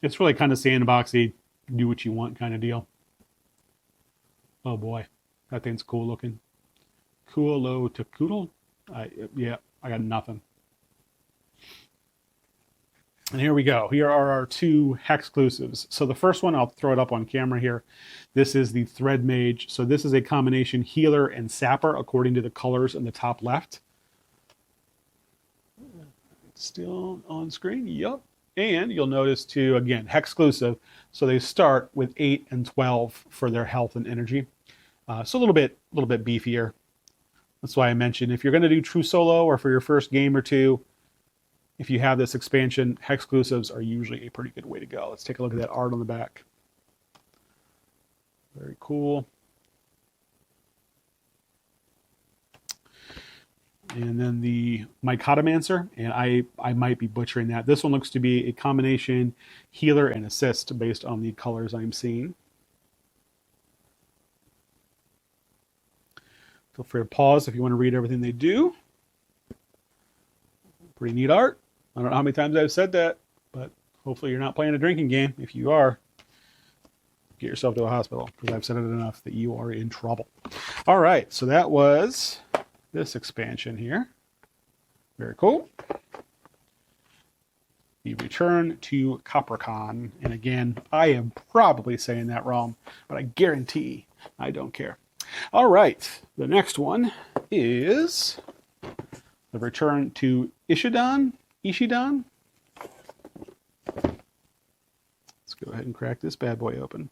It's really kind of sandboxy, do what you want kind of deal. Oh boy, that thing's cool looking. Coolo to Koodle? Yeah, I got nothing. And here we go. Here are our 2 Hexclusives. So the first one, I'll throw it up on camera here. This is the Thread Mage. So this is a combination healer and sapper according to the colors in the top left. Still on screen? Yep. And you'll notice too, again, Hexclusive. So they start with 8 and 12 for their health and energy. So a little bit beefier. That's why I mentioned if you're going to do true solo or for your first game or two, if you have this expansion, Hexclusives are usually a pretty good way to go. Let's take a look at that art on the back. Very cool. And then the Mycotomancer, and I might be butchering that. This one looks to be a combination healer and assist based on the colors I'm seeing. Feel free to pause if you want to read everything they do. Pretty neat art. I don't know how many times I've said that, but hopefully you're not playing a drinking game. If you are, get yourself to a hospital, because I've said it enough that you are in trouble. All right, so that was this expansion here. Very cool. The Return to Caprakan. And again, I am probably saying that wrong, but I guarantee I don't care. All right, the next one is the Return to Ishidan. Let's go ahead and crack this bad boy open.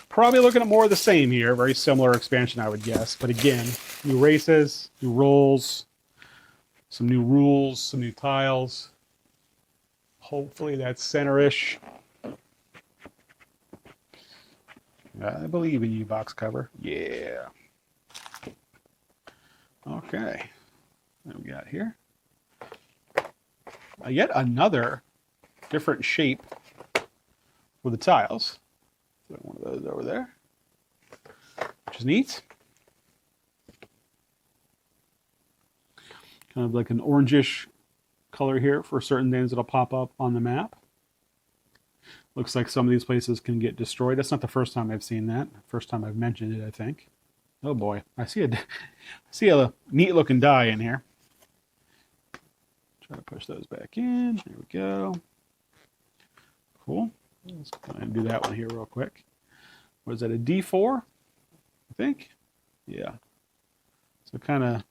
Probably looking at more of the same here. Very similar expansion, I would guess. But again, new races, new roles, some new rules, some new tiles. Hopefully that's center-ish. I believe in you, box cover. Yeah. Okay, what we got here? Yet another different shape for the tiles. So one of those over there, which is neat. Kind of like an orangish color here for certain things that'll pop up on the map. Looks like some of these places can get destroyed. That's not the first time I've seen that. First time I've mentioned it, I think. Oh boy, I see a neat looking die in here. Try to push those back in. There we go. Cool. Let's go ahead and do that one here real quick. Was that a D4? I think. Yeah. So kind of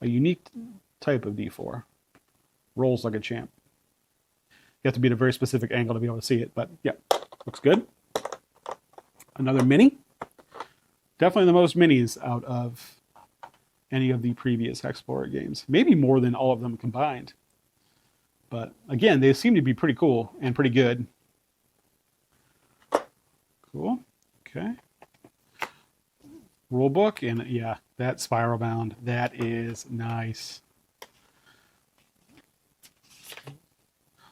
a unique type of D4. Rolls like a champ. You have to be at a very specific angle to be able to see it, but yeah, looks good. Another mini. Definitely the most minis out of any of the previous Hexplore games. Maybe more than all of them combined. But again, they seem to be pretty cool and pretty good. Cool. Okay. Rulebook, and yeah, that spiral bound, that is nice.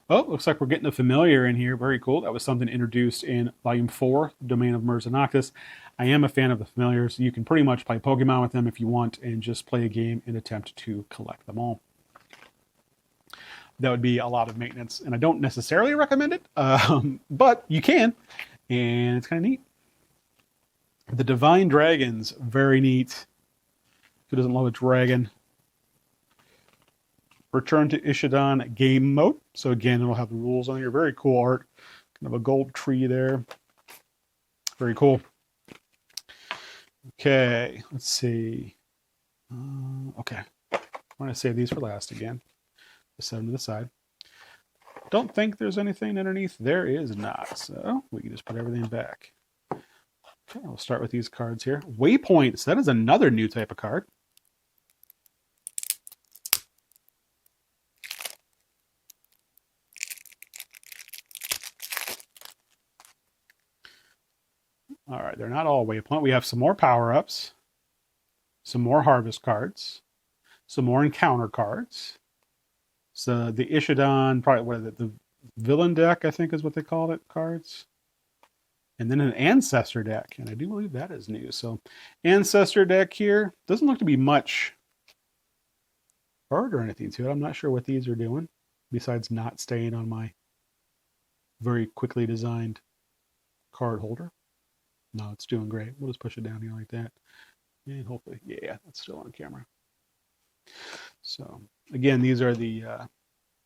Oh, looks like we're getting a familiar in here. Very cool. That was something introduced in Volume 4, Domain of Murs and Noctis. I am a fan of the familiars. You can pretty much play Pokemon with them if you want and just play a game and attempt to collect them all. That would be a lot of maintenance, and I don't necessarily recommend it, but you can, and it's kind of neat. The Divine Dragons, very neat. Who doesn't love a dragon? Return to Ishidan game mode. So again, it'll have the rules on here. Very cool art. Kind of a gold tree there. Very cool. Okay, let's see. Okay, I want to save these for last again. Just set them to the side. Don't think there's anything underneath. There is not. So we can just put everything back. Okay, we'll start with these cards here. Waypoints. That is another new type of card. All right, they're not all waypoint. We have some more power-ups, some more harvest cards, some more encounter cards. So the Ishidan, probably what is it? The villain deck, I think is what they called it, cards. And then an ancestor deck, and I do believe that is new. So ancestor deck here doesn't look to be much art or anything to it. I'm not sure what these are doing, besides not staying on my very quickly designed card holder. No, it's doing great. We'll just push it down here like that. And hopefully, yeah, that's still on camera. So, again, these are the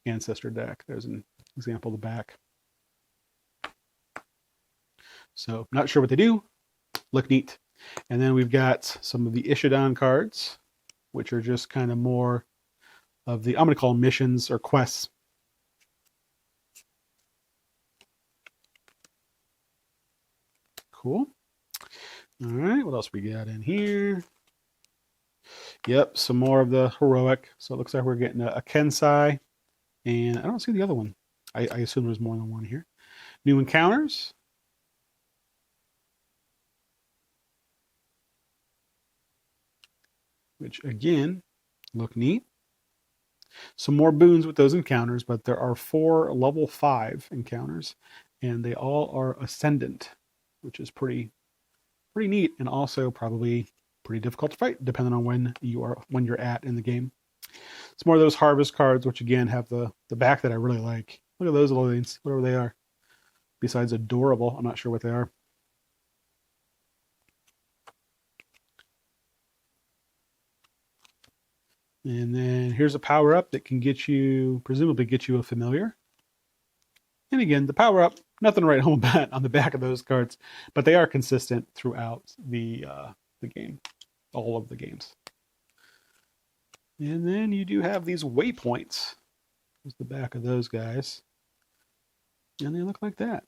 ancestor deck. There's an example of the back. So, not sure what they do. Look neat. And then we've got some of the Ishidan cards, which are just kind of more of the, I'm going to call them missions or quests. Cool. All right, what else we got in here? Yep, some more of the heroic. So it looks like we're getting a Kensai, and I don't see the other one. I assume there's more than one here. New encounters. Which, again, look neat. Some more boons with those encounters, but there are 4 level 5 encounters, and they all are ascendant, which is pretty neat, and also probably pretty difficult to fight, depending on when you're at in the game. It's more of those harvest cards, which again have the back that I really like. Look at those little things, whatever they are. Besides adorable, I'm not sure what they are. And then here's a power-up that can presumably get you a familiar. And again, the power-up, nothing to write home about on the back of those cards, but they are consistent throughout the game, all of the games. And then you do have these waypoints. Here's the back of those guys. And they look like that.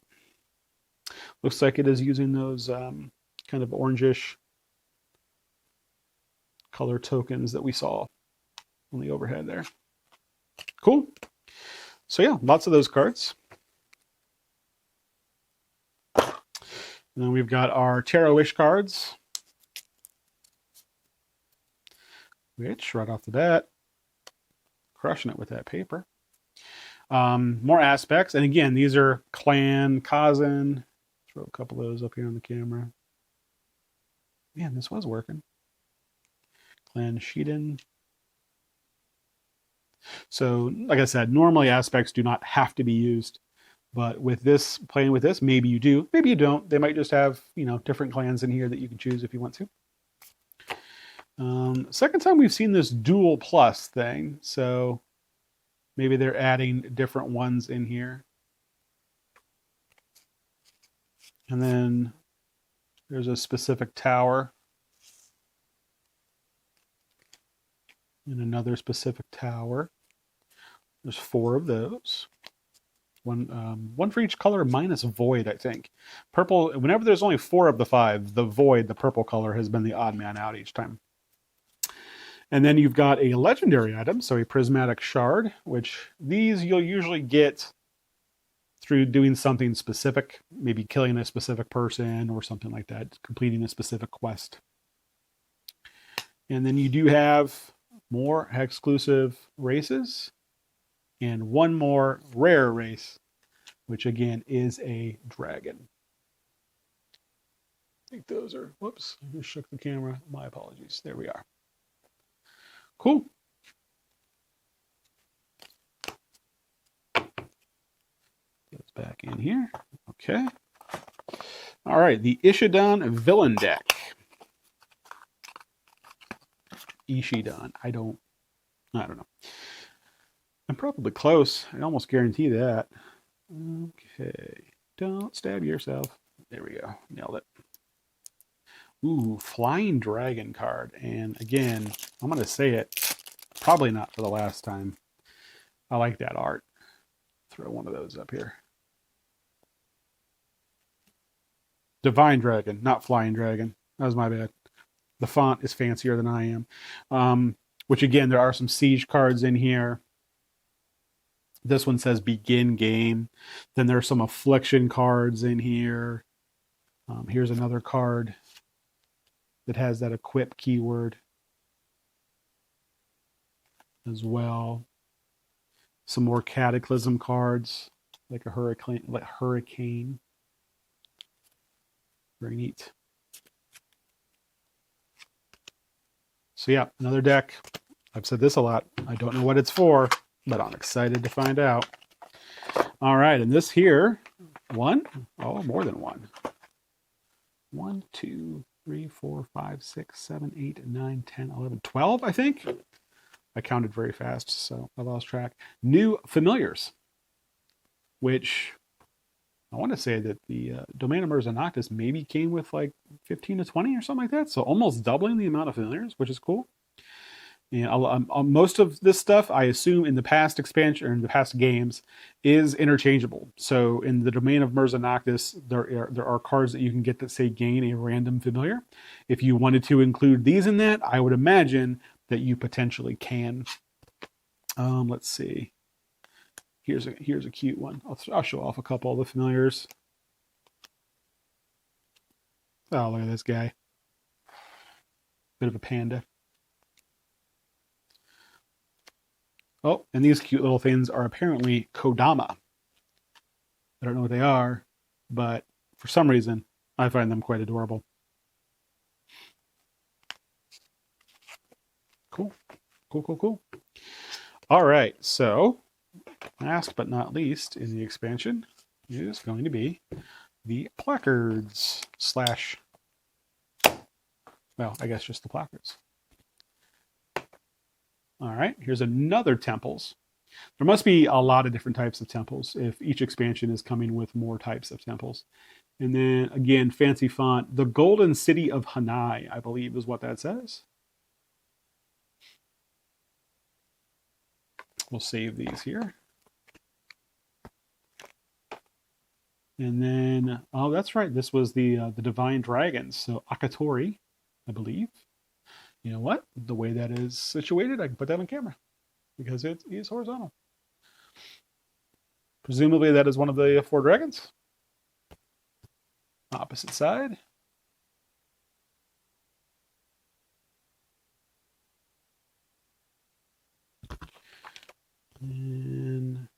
Looks like it is using those kind of orangish color tokens that we saw on the overhead there. Cool. So yeah, lots of those cards. And then we've got our Tarot Wish cards. which right off the bat, crushing it with that paper. More aspects, and again, these are clan Kazan. Throw a couple of those up here on the camera. Man, this was working. Clan Ishidan. So, like I said, normally aspects do not have to be used, but with this, playing with this, maybe you do, maybe you don't. They might just have, different clans in here that you can choose if you want to. Second time we've seen this dual plus thing, so maybe they're adding different ones in here. And then there's a specific tower. And another specific tower. There's 4 of those. One for each color minus void, I think. Purple, whenever there's only 4 of the 5, the void, the purple color, has been the odd man out each time. And then you've got a legendary item, so a prismatic shard, which these you'll usually get through doing something specific, maybe killing a specific person or something like that, completing a specific quest. And then you do have more exclusive races and one more rare race, which again is a dragon. I think those are, whoops, I just shook the camera. My apologies. There we are. Cool. Goes back in here. Okay. All right, the Ishidan villain deck. Ishidan. I don't know. I'm probably close. I almost guarantee that. Okay. Don't stab yourself. There we go. Nailed it. Ooh, Flying Dragon card. And again, I'm going to say it, probably not for the last time. I like that art. Throw one of those up here. Divine Dragon, not Flying Dragon. That was my bad. The font is fancier than I am. Which again, there are some siege cards in here. This one says begin game. Then there's some affliction cards in here. Here's another card that has that equip keyword as well. Some more cataclysm cards, like a hurricane. Very neat. So yeah, another deck. I've said this a lot. I don't know what it's for, but I'm excited to find out. All right, and this here, more than one. 1, 2, 3, 4, 5, 6, 7, 8, 9, 10, 11, 12, I think. I counted very fast, so I lost track. New familiars, which I want to say that the Domain of Mirza Noctis maybe came with like 15 to 20 or something like that. So almost doubling the amount of familiars, which is cool. And most of this stuff, I assume, in the past expansion or in the past games, is interchangeable. So in the Domain of Mirza Noctis, there are cards that you can get that say gain a random familiar. If you wanted to include these in that, I would imagine that you potentially can. Let's see. Here's a cute one. I'll show off a couple of the familiars. Oh, look at this guy. Bit of a panda. Oh, and these cute little things are apparently Kodama. I don't know what they are, but for some reason, I find them quite adorable. Cool. All right, so last but not least in the expansion is going to be the placards well, I guess just the placards. All right, here's another temples. There must be a lot of different types of temples if each expansion is coming with more types of temples. And then again, fancy font, the Golden City of Hanai, I believe is what that says. We'll save these here. And then, oh, that's right. This was the Divine Dragons. So Akatori, I believe. You know what? The way that is situated, I can put that on camera because it is horizontal. Presumably that is one of the 4 dragons. Opposite side. And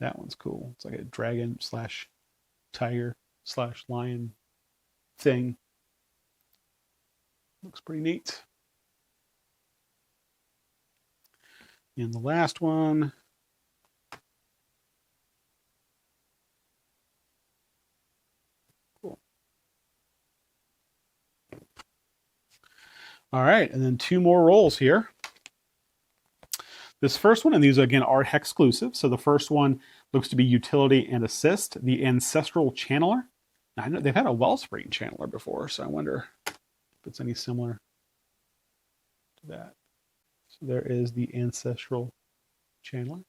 that one's cool. It's like a dragon slash tiger slash lion thing. Looks pretty neat. And the last one. Cool. All right, and then 2 more rolls here. This first one, and these again are hex exclusive. So the first one looks to be utility and assist, the ancestral channeler. Now, I know they've had a wellspring channeler before, so I wonder if it's any similar to that. So there is the ancestral channeler.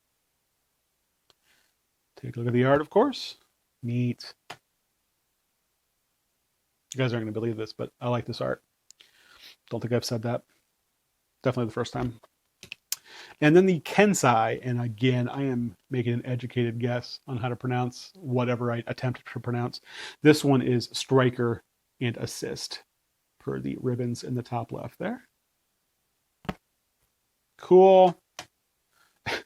Take a look at the art, of course. Neat. You guys aren't going to believe this, but I like this art. Don't think I've said that. Definitely the first time. And then the Kensai, and again, I am making an educated guess on how to pronounce whatever I attempted to pronounce. This one is striker and assist per the ribbons in the top left there. Cool. That's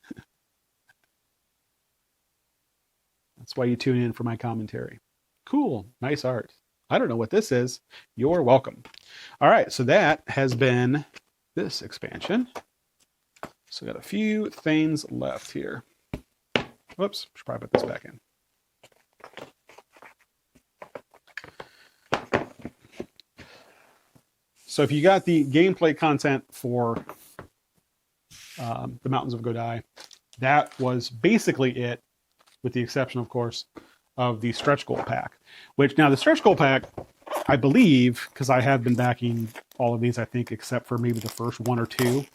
why you tune in for my commentary. Cool. Nice art. I don't know what this is. You're welcome. All right, so that has been this expansion. So got a few things left here. Whoops, should probably put this back in. So if you got the gameplay content for the Mountains of Godai, that was basically it, with the exception, of course, of the stretch goal pack. Which now the stretch goal pack, I believe, because I have been backing all of these, I think, except for maybe the first 1 or 2.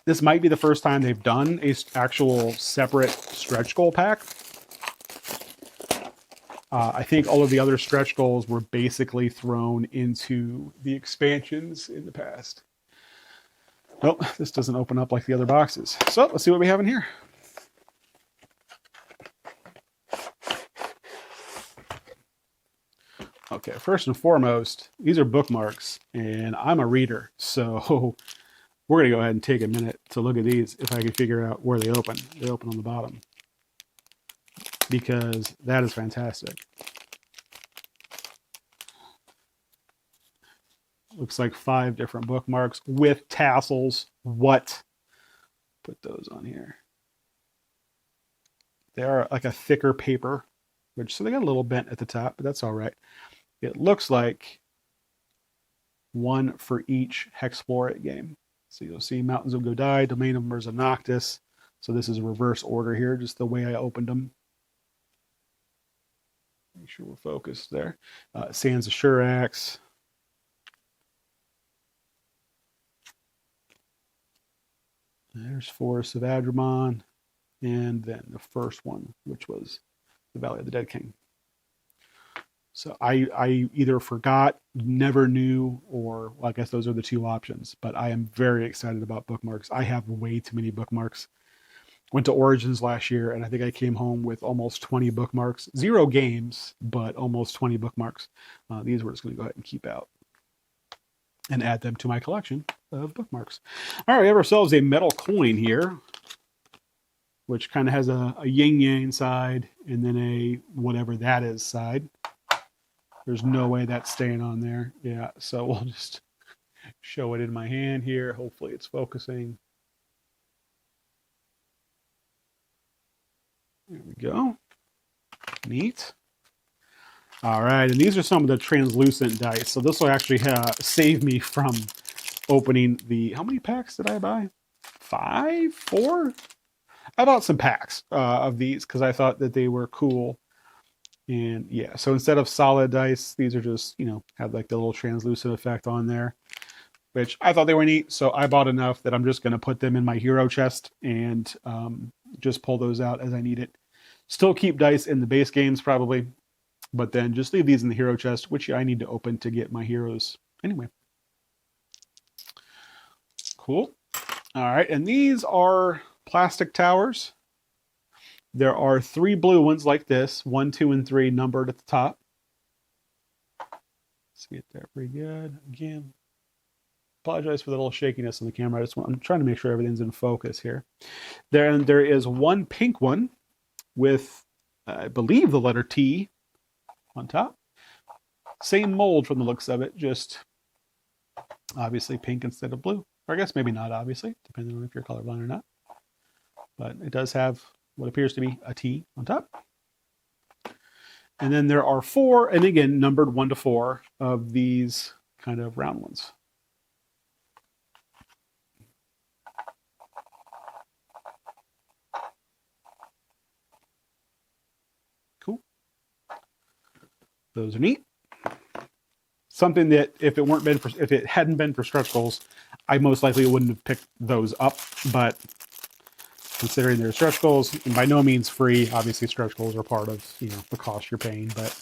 This might be the first time they've done a actual separate stretch goal pack. I think all of the other stretch goals were basically thrown into the expansions in the past. Nope, this doesn't open up like the other boxes. So let's see what we have in here. Okay, first and foremost, these are bookmarks, and I'm a reader, so we're going to go ahead and take a minute to look at these if I can figure out where they open. They open on the bottom, because that is fantastic. Looks like 5 different bookmarks with tassels. What? Put those on here. They are like a thicker paper, so they got a little bent at the top, but that's all right. It looks like one for each Hexplore game. So you'll see Mountains of Godai, Domain of Mirza Noctis. So this is a reverse order here, just the way I opened them. Make sure we're focused there. Sands of Shurax. There's Forest of Adramon. And then the first one, which was the Valley of the Dead King. So I either forgot, never knew, or well, I guess those are the 2 options. But I am very excited about bookmarks. I have way too many bookmarks. Went to Origins last year, and I think I came home with almost 20 bookmarks. 0 games, but almost 20 bookmarks. These we're just going to go ahead and keep out and add them to my collection of bookmarks. All right, we have ourselves a metal coin here, which kind of has a yin-yang side and then a whatever that is side. There's no way that's staying on there. Yeah, so we'll just show it in my hand here. Hopefully it's focusing. There we go. Neat. All right, and these are some of the translucent dice. So this will actually save me from opening the... How many packs did I buy? 5? 4? I bought some packs of these because I thought that they were cool. And yeah, so instead of solid dice, these are just, have like the little translucent effect on there, which I thought they were neat. So I bought enough that I'm just going to put them in my hero chest and just pull those out as I need it. Still keep dice in the base games probably, but then just leave these in the hero chest, which I need to open to get my heroes anyway. Cool. All right, and these are plastic towers. There are 3 blue ones like this, 1, 2, and 3 numbered at the top. See it there pretty good. Again, apologize for the little shakiness on the camera. I'm trying to make sure everything's in focus here. There is one pink one with, I believe, the letter T on top. Same mold from the looks of it, just obviously pink instead of blue. Or I guess maybe not, obviously, depending on if you're colorblind or not. But it does have what appears to be a T on top. And then there are 4, and again, numbered 1 to 4 of these kind of round ones. Cool. Those are neat. Something that if it hadn't been for stretch goals, I most likely wouldn't have picked those up. But considering they're stretch goals, and by no means free, obviously stretch goals are part of the cost you're paying. But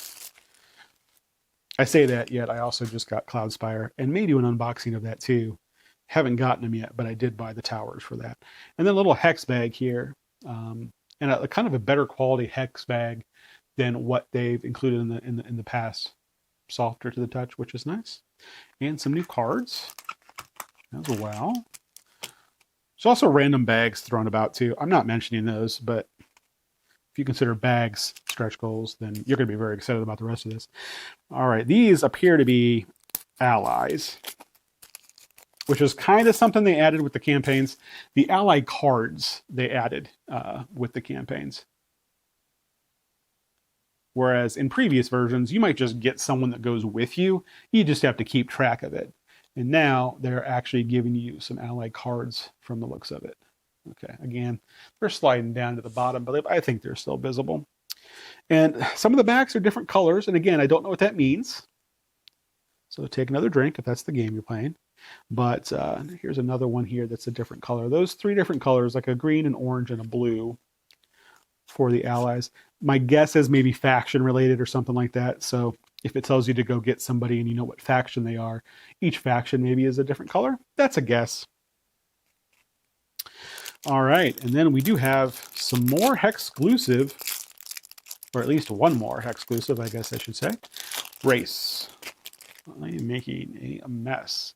I say that, yet I also just got Cloudspire and may do an unboxing of that too. Haven't gotten them yet, but I did buy the towers for that. And then a little hex bag here, and a kind of a better quality hex bag than what they've included in the past. Softer to the touch, which is nice. And some new cards as well. There's also random bags thrown about too. I'm not mentioning those, but if you consider bags stretch goals, then you're going to be very excited about the rest of this. All right, these appear to be allies, which is kind of something they added with the campaigns. The ally cards they added with the campaigns. Whereas in previous versions, you might just get someone that goes with you. You just have to keep track of it. And now they're actually giving you some ally cards from the looks of it. Okay, again, they're sliding down to the bottom, but I think they're still visible. And some of the backs are different colors. And again, I don't know what that means. So take another drink if that's the game you're playing. But here's another one here that's a different color. Those 3 different colors, like a green, an orange, and a blue for the allies. My guess is maybe faction related or something like that. So if it tells you to go get somebody and you know what faction they are, each faction maybe is a different color. That's a guess. All right. And then we do have some more Hexclusive, or at least one more Hexclusive, I guess I should say. Race. I am making a mess.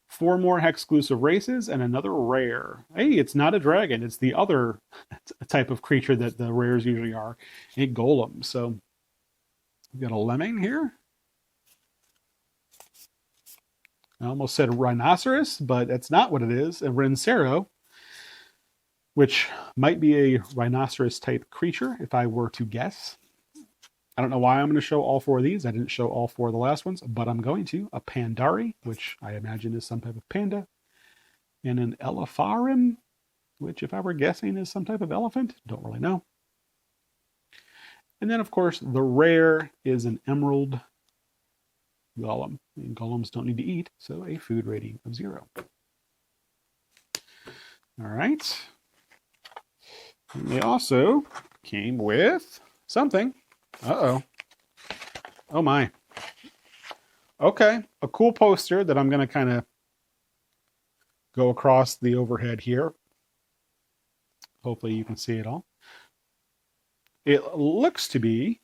4 more Hexclusive races and another rare. Hey, it's not a dragon. It's the other type of creature that the rares usually are, a golem. So we've got a lemming here. I almost said rhinoceros, but that's not what it is. A Rincero, which might be a rhinoceros type creature if I were to guess. I don't know why I'm going to show all 4 of these. I didn't show all 4 of the last ones, but I'm going to. A Pandari, which I imagine is some type of panda. And an Elepharim, which if I were guessing is some type of elephant. Don't really know. And then, of course, the rare is an Emerald Golem. And golems don't need to eat, so a food rating of 0. All right. And they also came with something. Uh-oh. Oh my. Okay. A cool poster that I'm going to kind of go across the overhead here. Hopefully you can see it all. It looks to be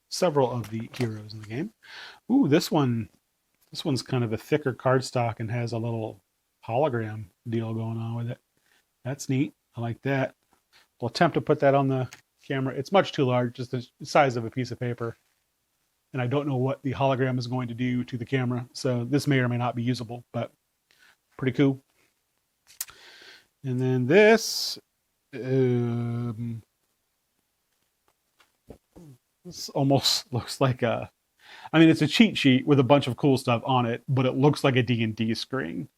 several of the heroes in the game. Ooh, this one's kind of a thicker cardstock and has a little hologram deal going on with it. That's neat. I like that. I'll attempt to put that on the camera. It's much too large, just the size of a piece of paper. And I don't know what the hologram is going to do to the camera. So this may or may not be usable, but pretty cool. And then this, this almost looks like it's a cheat sheet with a bunch of cool stuff on it, but it looks like a D&D screen.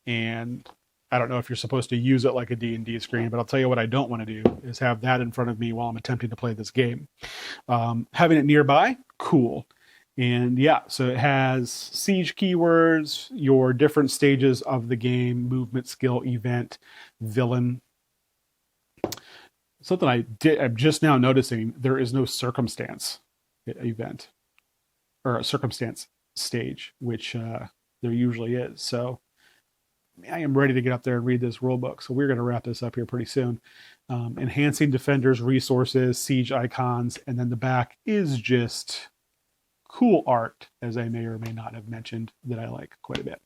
And I don't know if you're supposed to use it like a D&D screen, but I'll tell you what I don't want to do is have that in front of me while I'm attempting to play this game. Having it nearby, cool. And yeah, so it has siege keywords, your different stages of the game, movement, skill, event, villain. Something I'm just now noticing, there is no circumstance event or a circumstance stage, which there usually is. So I am ready to get up there and read this rule book. So we're going to wrap this up here pretty soon. Enhancing defenders, resources, siege icons, and then the back is just cool art, as I may or may not have mentioned, that I like quite a bit.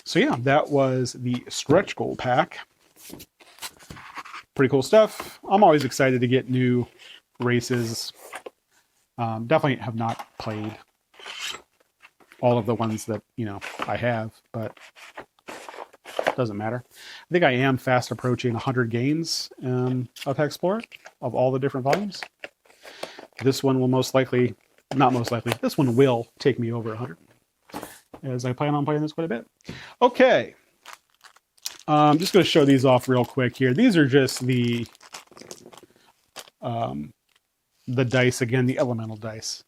So yeah, that was the stretch goal pack. Pretty cool stuff. I'm always excited to get new races. Definitely have not played all of the ones that, I have, but it doesn't matter. I think I am fast approaching 100 games of Hexplore, of all the different volumes. This one will this one will take me over 100, as I plan on playing this quite a bit. Okay. I'm just going to show these off real quick here. These are just the dice, again, the elemental dice.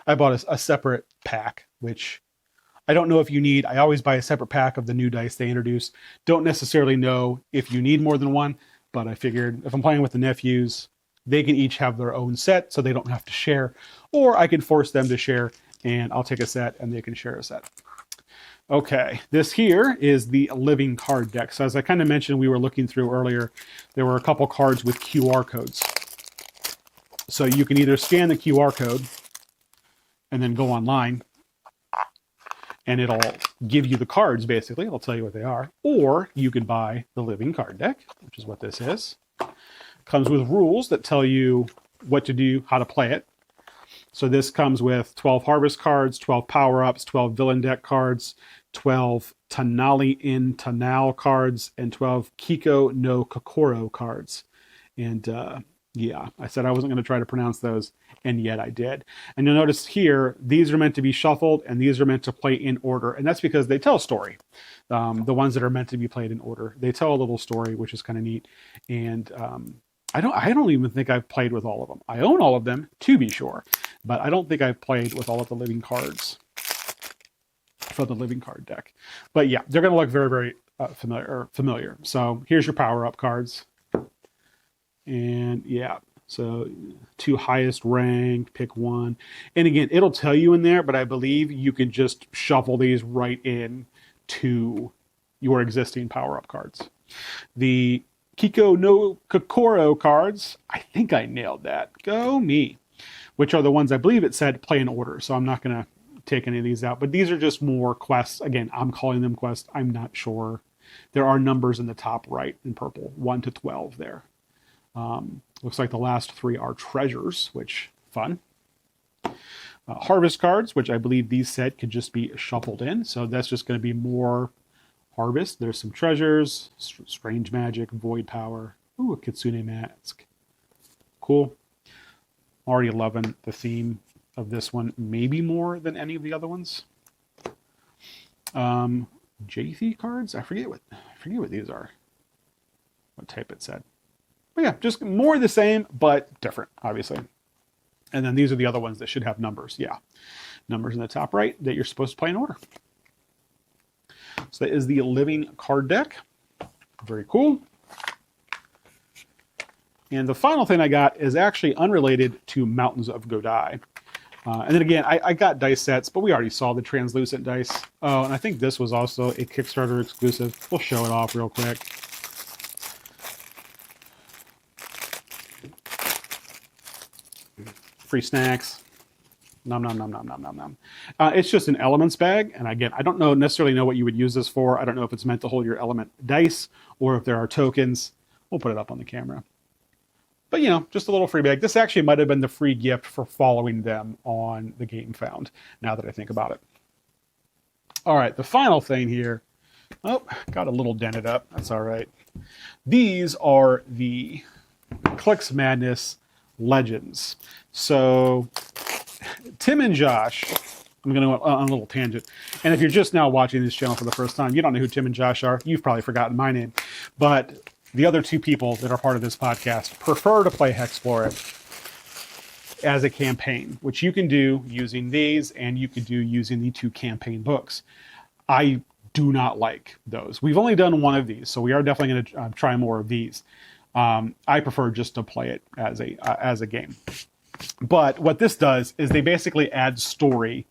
I bought a separate pack, which I don't know if you need. I always buy a separate pack of the new dice they introduce. Don't necessarily know if you need more than one, but I figured if I'm playing with the nephews, they can each have their own set so they don't have to share, or I can force them to share and I'll take a set and they can share a set. Okay, this here is the living card deck. So as I kind of mentioned, we were looking through earlier, there were a couple cards with QR codes. So you can either scan the QR code and then go online and it'll give you the cards, basically. It'll tell you what they are. Or you could buy the living card deck, which is what this is. Comes with rules that tell you what to do, how to play it. So this comes with 12 harvest cards, 12 power-ups, 12 villain deck cards, 12 Tanali in Tanal cards, and 12 Kiko no Kokoro cards. And yeah, I said I wasn't going to try to pronounce those, and yet I did. And you'll notice here, these are meant to be shuffled, and these are meant to play in order. And that's because they tell a story. The ones that are meant to be played in order, they tell a little story, which is kind of neat. And I don't even think I've played with all of them. I own all of them, to be sure, but I don't think I've played with all of the living cards for the living card deck. But yeah, they're going to look very, very familiar. So here's your power-up cards. And yeah, so 2 highest rank, pick one. And again, it'll tell you in there, but I believe you can just shuffle these right in to your existing power-up cards. The Kiko no Kokoro cards, I think I nailed that. Go me. Which are the ones I believe it said play in order. So I'm not going to take any of these out. But these are just more quests. Again, I'm calling them quests. I'm not sure. There are numbers in the top right in purple. 1 to 12 there. Looks like the last 3 are treasures, which fun. Harvest cards, which I believe these said could just be shuffled in. So that's just going to be more harvest. There's some treasures, strange magic, void power. Ooh, a kitsune mask. Cool. Already loving the theme of this one, maybe more than any of the other ones. Jathy cards? I forget what these are. What type it said. But yeah, just more the same, but different, obviously. And then these are the other ones that should have numbers. Yeah. Numbers in the top right that you're supposed to play in order. So that is the living card deck. Very cool. And the final thing I got is actually unrelated to Mountains of Godai. And then again, I got dice sets, but we already saw the translucent dice. Oh, and I think this was also a Kickstarter exclusive. We'll show it off real quick. Free snacks. Nom, nom, nom, nom, nom, nom, nom. It's just an elements bag. And again, I don't necessarily know what you would use this for. I don't know if it's meant to hold your element dice or if there are tokens. We'll put it up on the camera. But, just a little free bag. This actually might have been the free gift for following them on the Game Found, now that I think about it. All right, the final thing here. Oh, got a little dented up. That's all right. These are the Clicks Madness Legends. So, Tim and Josh, I'm going to go on a little tangent. And if you're just now watching this channel for the first time, you don't know who Tim and Josh are. You've probably forgotten my name. But the other 2 people that are part of this podcast prefer to play Hexplore as a campaign, which you can do using these and you could do using the 2 campaign books. I do not like those. We've only done one of these, so we are definitely going to try more of these. I prefer just to play it as a game. But what this does is they basically add story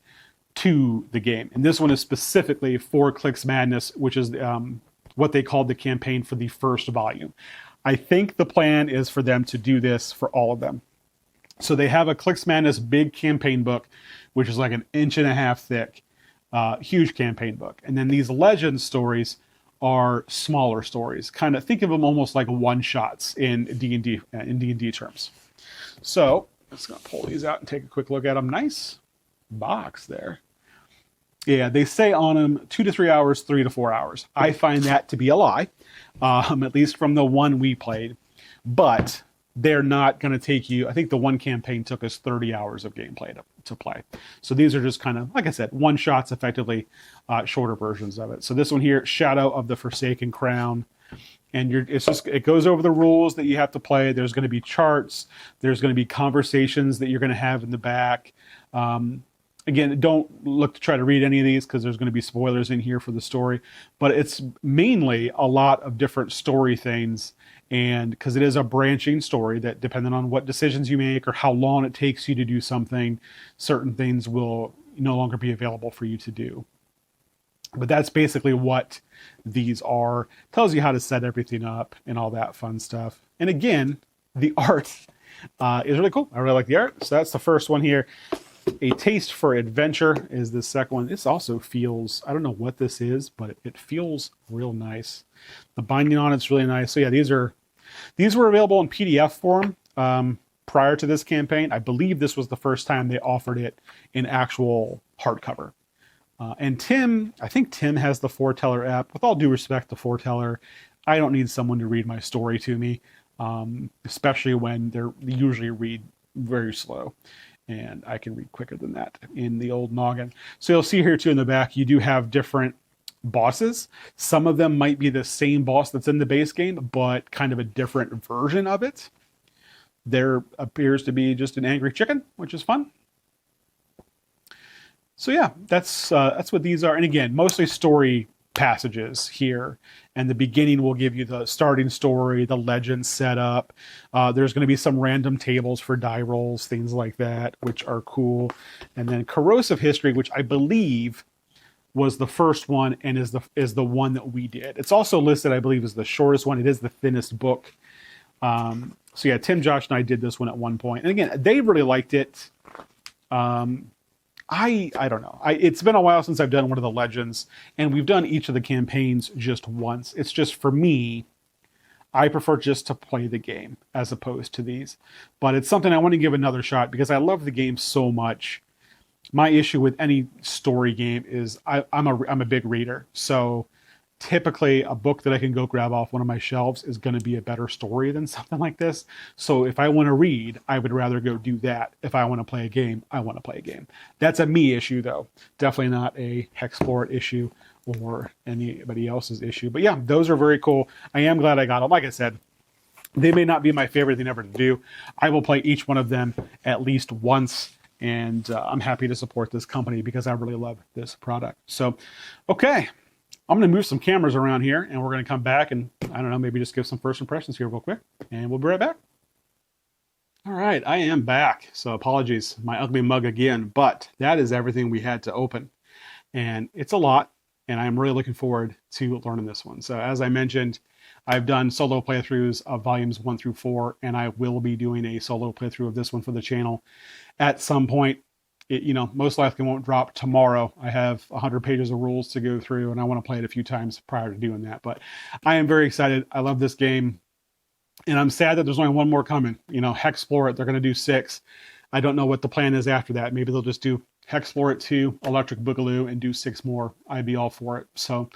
to the game. And this one is specifically for Clicks Madness, which is what they called the campaign for the first volume. I think the plan is for them to do this for all of them. So they have a Clicks Madness big campaign book, which is like 1.5 inches thick. huge campaign book. And then these legend stories are smaller stories. Kind of think of them almost like one-shots in D&D terms. So I'm just going to pull these out and take a quick look at them. Nice box there. Yeah, they say on them 2 to 3 hours, 3 to 4 hours. I find that to be a lie, at least from the one we played. But they're not going to take you, I think the one campaign took us 30 hours of gameplay to play. So these are just kind of, like I said, one-shots, effectively, shorter versions of it. So this one here, Shadow of the Forsaken Crown. And it goes over the rules that you have to play. There's going to be charts. There's going to be conversations that you're going to have in the back. Again, don't look to try to read any of these because there's going to be spoilers in here for the story. But it's mainly a lot of different story things. And because it is a branching story that, depending on what decisions you make or how long it takes you to do something, certain things will no longer be available for you to do. But that's basically what these are. Tells you how to set everything up and all that fun stuff. And again, the art is really cool. I really like the art. So that's the first one here. A Taste for Adventure is the second one. This also feels, I don't know what this is, but it feels real nice. The binding on it's really nice. So yeah, these were available in PDF form prior to this campaign. I believe this was the first time they offered it in actual hardcover. And Tim, I think Tim has the Foreteller app. With all due respect to Foreteller, I don't need someone to read my story to me, especially when they usually read very slow. And I can read quicker than that in the old noggin. So you'll see here too in the back, you do have different bosses. Some of them might be the same boss that's in the base game, but kind of a different version of it. There appears to be just an angry chicken, which is fun. So yeah, that's what these are. And again, mostly story passages here. And the beginning will give you the starting story, the legend setup. There's going to be some random tables for die rolls, things like that, which are cool. And then Corrosive History, which I believe was the first one and is the one that we did. It's also listed, I believe, as the shortest one. It is the thinnest book. So yeah, Tim, Josh, and I did this one at one point. And again, they really liked it. I don't know. It's been a while since I've done one of the legends, and we've done each of the campaigns just once. It's just, for me, I prefer just to play the game as opposed to these. But it's something I want to give another shot because I love the game so much. My issue with any story game is I'm a big reader. So typically a book that I can go grab off one of my shelves is going to be a better story than something like this. So if I want to read, I would rather go do that. If I want to play a game, I want to play a game. That's a me issue though. Definitely not a Hexplore issue or anybody else's issue. But yeah, those are very cool. I am glad I got them. Like I said, they may not be my favorite thing ever to do. I will play each one of them at least once. And I'm happy to support this company because I really love this product. So, okay. I'm going to move some cameras around here, and we're going to come back and, I don't know, maybe just give some first impressions here real quick, and we'll be right back. All right, I am back. So apologies, my ugly mug again, but that is everything we had to open. And it's a lot, and I'm really looking forward to learning this one. So as I mentioned, I've done solo playthroughs of volumes 1 through 4, and I will be doing a solo playthrough of this one for the channel at some point. It, most likely won't drop tomorrow. I have 100 pages of rules to go through, and I want to play it a few times prior to doing that. But I am very excited. I love this game, and I'm sad that there's only one more coming. Hexplore it. They're going to do 6. I don't know what the plan is after that. Maybe they'll just do Hexplore it 2, Electric Boogaloo, and do 6 more. I'd be all for it. So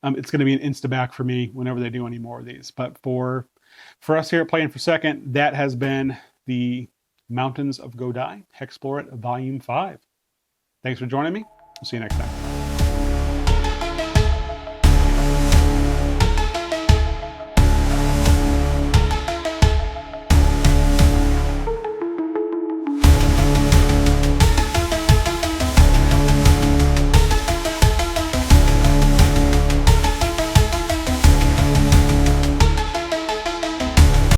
it's going to be an insta-back for me whenever they do any more of these. But for us here at Playing for Second, that has been the Mountains of Godai, Hexplore it, Volume 5. Thanks for joining me. We'll see you next time.